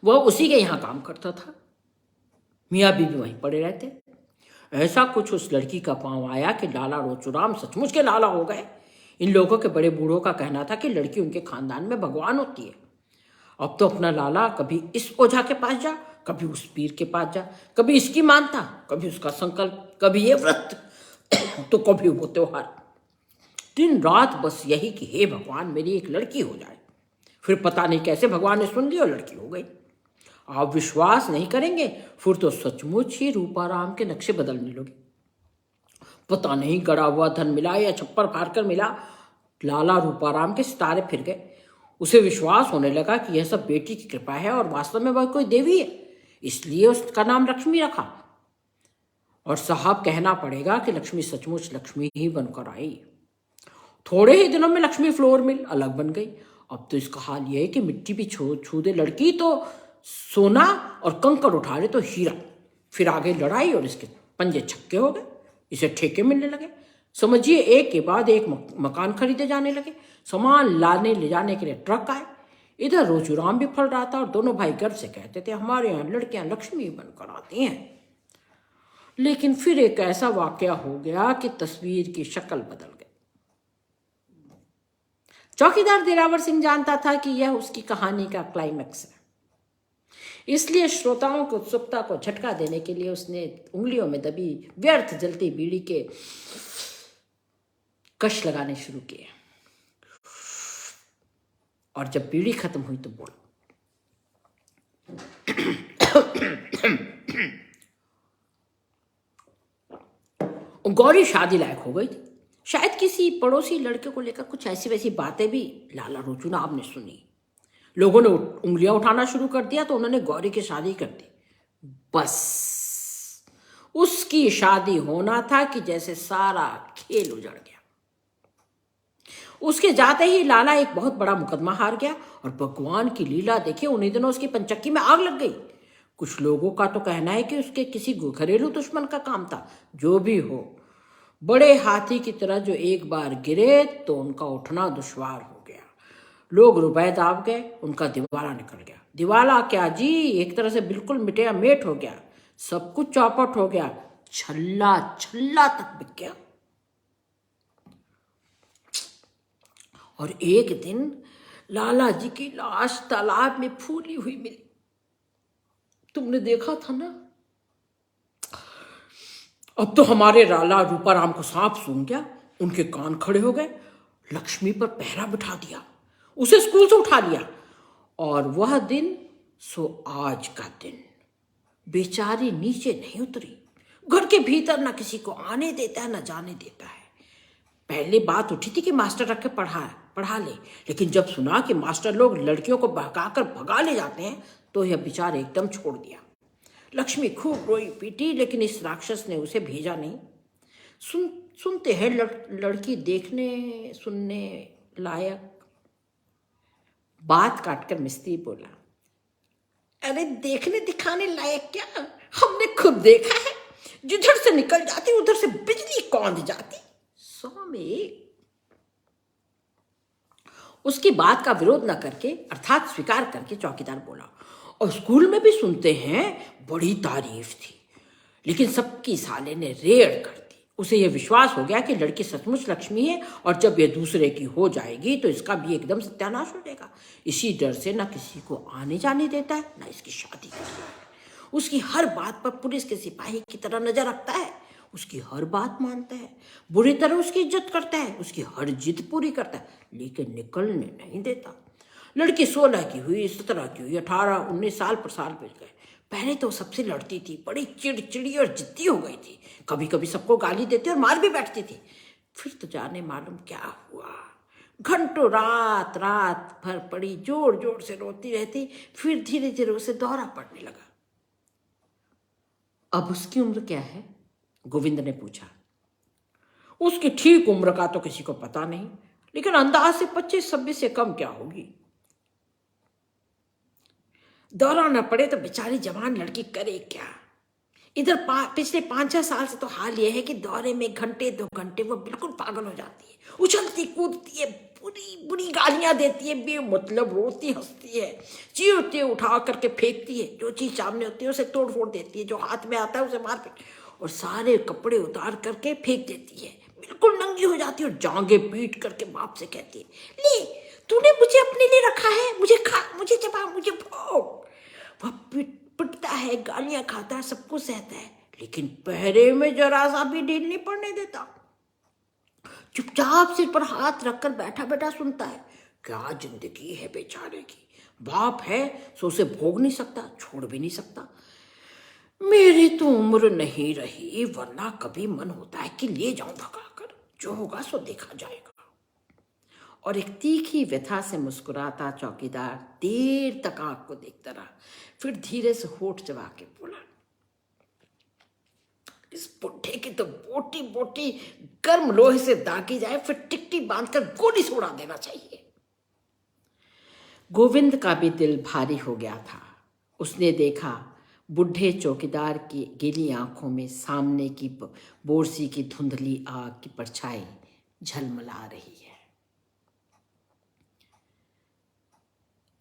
Speaker 1: वह उसी के यहां काम करता था। मियाँ बीबी वहीं पड़े रहते। ऐसा कुछ उस लड़की का पांव आया कि लाला रोचूराम सचमुच के लाला हो गए। इन लोगों के बड़े बूढ़ों का कहना था कि लड़की उनके खानदान में भगवान होती है। अब तो अपना लाला कभी इस ओझा के पास जा, कभी उस पीर के पास जा, कभी इसकी मानता, कभी उसका संकल्प, कभी ये व्रत तो कभी वो त्योहार। दिन रात बस यही कि हे भगवान मेरी एक लड़की हो जाए। फिर पता नहीं कैसे भगवान ने सुन ली और लड़की हो गई। आप विश्वास नहीं करेंगे, फिर तो सचमुच ही रूपाराम के नक्शे बदलने लगे। पता नहीं गड़ा हुआ धन मिला या छप्पर फाड़ कर मिला, लाला रूपाराम के सितारे फिर गए। उसे विश्वास होने लगा कि यह सब बेटी की कृपा है और वास्तव में वह कोई देवी है, इसलिए उसका नाम लक्ष्मी रखा। और साहब कहना पड़ेगा कि लक्ष्मी सचमुच लक्ष्मी ही बनकर आई। थोड़े ही दिनों में लक्ष्मी फ्लोर मिल अलग बन गई। अब तो इसका हाल यह है कि मिट्टी भी छू दे लड़की तो सोना और कंकड़ उठा ले तो हीरा। फिर आ गई लड़ाई और इसके पंजे छक्के हो गए। इसे ठेके मिलने लगे। समझिए एक के बाद एक मकान खरीदे जाने लगे। सामान लाने ले जाने के लिए ट्रक आए। इधर रोचूराम भी फल रहा था और दोनों भाई गर्व से कहते थे हमारे यहाँ लड़कियां लक्ष्मी बनकर आती हैं। लेकिन फिर एक ऐसा वाकया हो गया कि तस्वीर की शक्ल बदल गई। चौकीदार दिलावर सिंह जानता था कि यह उसकी कहानी का क्लाइमैक्स है, इसलिए श्रोताओं की उत्सुकता को झटका देने के लिए उसने उंगलियों में दबी व्यर्थ जलती बीड़ी के कश लगाने शुरू किए। और जब बीड़ी खत्म हुई तो बोला, गौरी शादी लायक हो गई थी। शायद किसी पड़ोसी लड़के को लेकर कुछ ऐसी वैसी बातें भी लाला रोचूराम ने सुनी। लोगों ने उंगलियां उठाना शुरू कर दिया तो उन्होंने गौरी की शादी कर दी। बस उसकी शादी होना था कि जैसे सारा खेल उजड़ गया। उसके जाते ही लाला एक बहुत बड़ा मुकदमा हार गया और भगवान की लीला देखिए, उन्हीं दिनों उसकी पंचक्की में आग लग गई। कुछ लोगों का तो कहना है कि उसके किसी घरेलू दुश्मन का काम था। जो भी हो, बड़े हाथी की तरह जो एक बार गिरे तो उनका उठना दुश्वार हो गया। लोग रुपए दाब गए, उनका दिवाला निकल गया। दिवाला क्या जी, एक तरह से बिल्कुल मिटिया मेट हो गया। सब कुछ चौपट हो गया, छल्ला छल्ला तक बिक गया। और एक दिन लाला जी की लाश तालाब में फूली हुई मिली। तुमने देखा था ना। अब तो हमारे लाला रूपाराम को सांप सूंघ गया, उनके कान खड़े हो गए। लक्ष्मी पर पहरा बिठा दिया, उसे स्कूल से उठा लिया। और वह दिन सो आज का दिन। बेचारी नीचे नहीं उतरी, घर के भीतर ना किसी को आने देता है ना जाने देता है। पहले बात उठी थी कि मास्टर रख के पढ़ा ले, लेकिन जब सुना कि मास्टर लोग लड़कियों को बहकाकर भगा ले जाते हैं तो यह बेचारा एकदम छोड़ दिया। लक्ष्मी खूब रोई पीटी, लेकिन इस राक्षस ने उसे भेजा नहीं। सुनते हैं लड़की देखने सुनने लायक। बात काटकर मिस्त्री बोला, अरे देखने दिखाने लायक क्या, हमने खुद देखा है। जिधर से निकल जाती उधर से बिजली कौंध जाती। 100 में 1। उसकी बात का विरोध न करके अर्थात स्वीकार करके चौकीदार बोला, और स्कूल में भी सुनते हैं बड़ी तारीफ थी, लेकिन सबकी साले ने रेड़ कर दी। उसे यह विश्वास हो गया कि लड़की सचमुच लक्ष्मी है, और जब यह दूसरे की हो जाएगी तो इसका भी एकदम सत्यानाश हो जाएगा। इसी डर से न किसी को आने जाने देता है, न इसकी शादी करता है। उसकी हर बात पर पुलिस के सिपाही की तरह नजर रखता है, उसकी हर बात मानता है, बुरी तरह उसकी इज्जत करता है, उसकी हर जिद पूरी करता है, लेकिन निकलने नहीं देता। लड़की 16 की हुई, 17 की हुई, 18, 19 साल पर साल बीत गए। पहले तो सबसे लड़ती थी, बड़ी चिड़चिड़ी और जिद्दी हो गई थी। कभी कभी सबको गाली देती और मार भी बैठती थी। फिर तो जाने मालूम क्या हुआ, घंटों रात रात भर पड़ी जोर जोर से रोती रहती। फिर धीरे धीरे उसे दौरा पड़ने लगा। अब उसकी उम्र क्या है, गोविंद ने पूछा। उसकी ठीक उम्र का तो किसी को पता नहीं, लेकिन अंदाज से 25-26 से कम क्या होगी। दौरा न पड़े तो बेचारी जवान लड़की करे क्या। इधर पिछले 5-6 साल से तो हाल यह है कि दौरे में घंटे 2 घंटे वो बिल्कुल पागल हो जाती है, उछलती कूदती है, बुरी बुरी गालियां देती है, बेमतलब रोती हंसती है, चीरते उठा करके फेंकती है, जो चीज सामने होती है उसे तोड़ फोड़ देती है, जो हाथ में आता है उसे मार पीट, और सारे कपड़े उतार करके फेंक देती है, बिल्कुल नंगी हो जाती है, और जांगे पीट करके बाप से कहती है, ले तूने मुझे अपने लिए रखा है, मुझे खा, मुझे चबा, मुझे भोग। वह पिटता है, गालियां खाता है, सबको सहता है, लेकिन पहरे में जरा सा भी ढील नहीं पड़ने देता। चुपचाप सिर पर हाथ रखकर बैठा बैठा सुनता है। क्या जिंदगी है बेचारे की। बाप है सो उसे भोग नहीं सकता, छोड़ भी नहीं सकता। मेरी तो उम्र नहीं रही, वरना कभी मन होता है कि ले जाऊं भगाकर, जो होगा सो देखा जाएगा। और एक तीखी व्यथा से मुस्कुराता चौकीदार देर तक आंख को देखता रहा, फिर धीरे से होठ चबा के बोला, इस बुढ़े की तो बोटी बोटी गर्म लोहे से दागी जाए, फिर टिकटी बांधकर गोली से उड़ा देना चाहिए। गोविंद का भी दिल भारी हो गया था। उसने देखा बुढ़े चौकीदार की गीली आंखों में सामने की बोरसी की धुंधली आग की परछाई झलमला रही है।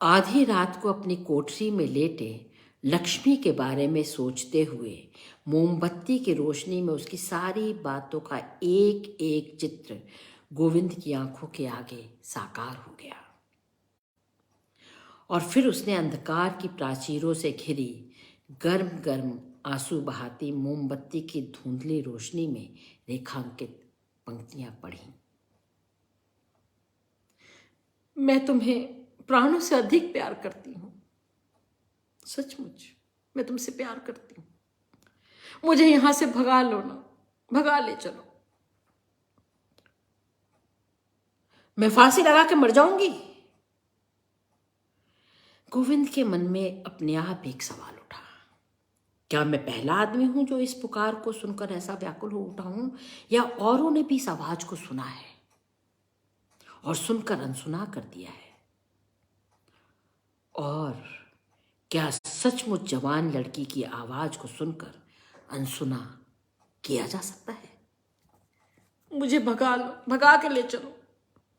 Speaker 1: आधी रात को अपनी कोठरी में लेटे लक्ष्मी के बारे में सोचते हुए मोमबत्ती की रोशनी में उसकी सारी बातों का एक एक चित्र गोविंद की आंखों के आगे साकार हो गया। और फिर उसने अंधकार की प्राचीरों से घिरी गर्म गर्म आंसू बहाती मोमबत्ती की धुंधली रोशनी में रेखांकित पंक्तियां पढ़ी। मैं तुम्हें प्राणों से अधिक प्यार करती हूं, सचमुच मैं तुमसे प्यार करती हूं। मुझे यहां से भगा लो ना, भगा ले चलो। मैं फांसी लगा के मर जाऊंगी। गोविंद के मन में अपने आप एक सवाल उठा, क्या मैं पहला आदमी हूं जो इस पुकार को सुनकर ऐसा व्याकुल हो उठा हूं, या औरों ने भी इस आवाज को सुना है और सुनकर अनसुना कर दिया है? और क्या सचमुच जवान लड़की की आवाज को सुनकर अनसुना किया जा सकता है? मुझे भगा लो, भगा के ले चलो,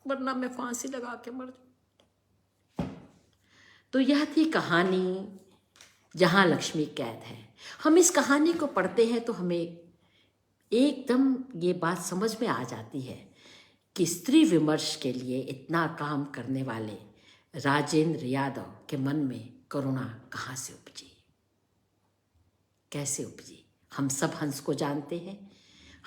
Speaker 1: वरना मैं फांसी लगा के मर जाऊं। तो यह थी कहानी जहां लक्ष्मी कैद है। हम इस कहानी को पढ़ते हैं तो हमें एकदम ये बात समझ में आ जाती है कि स्त्री विमर्श के लिए इतना काम करने वाले राजेंद्र यादव के मन में करुणा कहाँ से उपजी, कैसे उपजी। हम सब हंस को जानते हैं।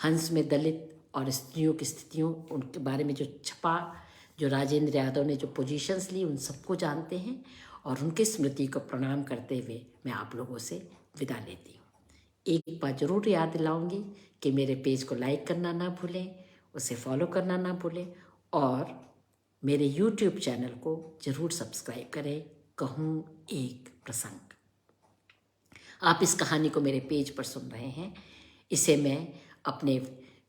Speaker 1: हंस में दलित और स्त्रियों की स्थितियों, उनके बारे में जो छपा, जो राजेंद्र यादव ने जो पोजीशंस ली, उन सबको जानते हैं। और उनकी स्मृति को प्रणाम करते हुए मैं आप लोगों से विदा लेती हूँ। एक बार जरूर याद दिलाऊंगी कि मेरे पेज को लाइक करना ना भूलें, उसे फॉलो करना ना भूलें, और मेरे यूट्यूब चैनल को जरूर सब्सक्राइब करें। कहूँ एक प्रसंग। आप इस कहानी को मेरे पेज पर सुन रहे हैं, इसे मैं अपने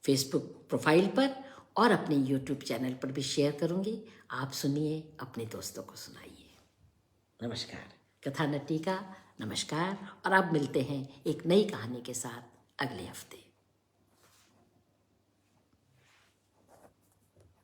Speaker 1: फेसबुक प्रोफाइल पर और अपने यूट्यूब चैनल पर भी शेयर करूंगी। आप सुनिए, अपने दोस्तों को सुनाइए। नमस्कार। कथा नट्टी का नमस्कार। और अब मिलते हैं एक नई कहानी के साथ अगले हफ्ते।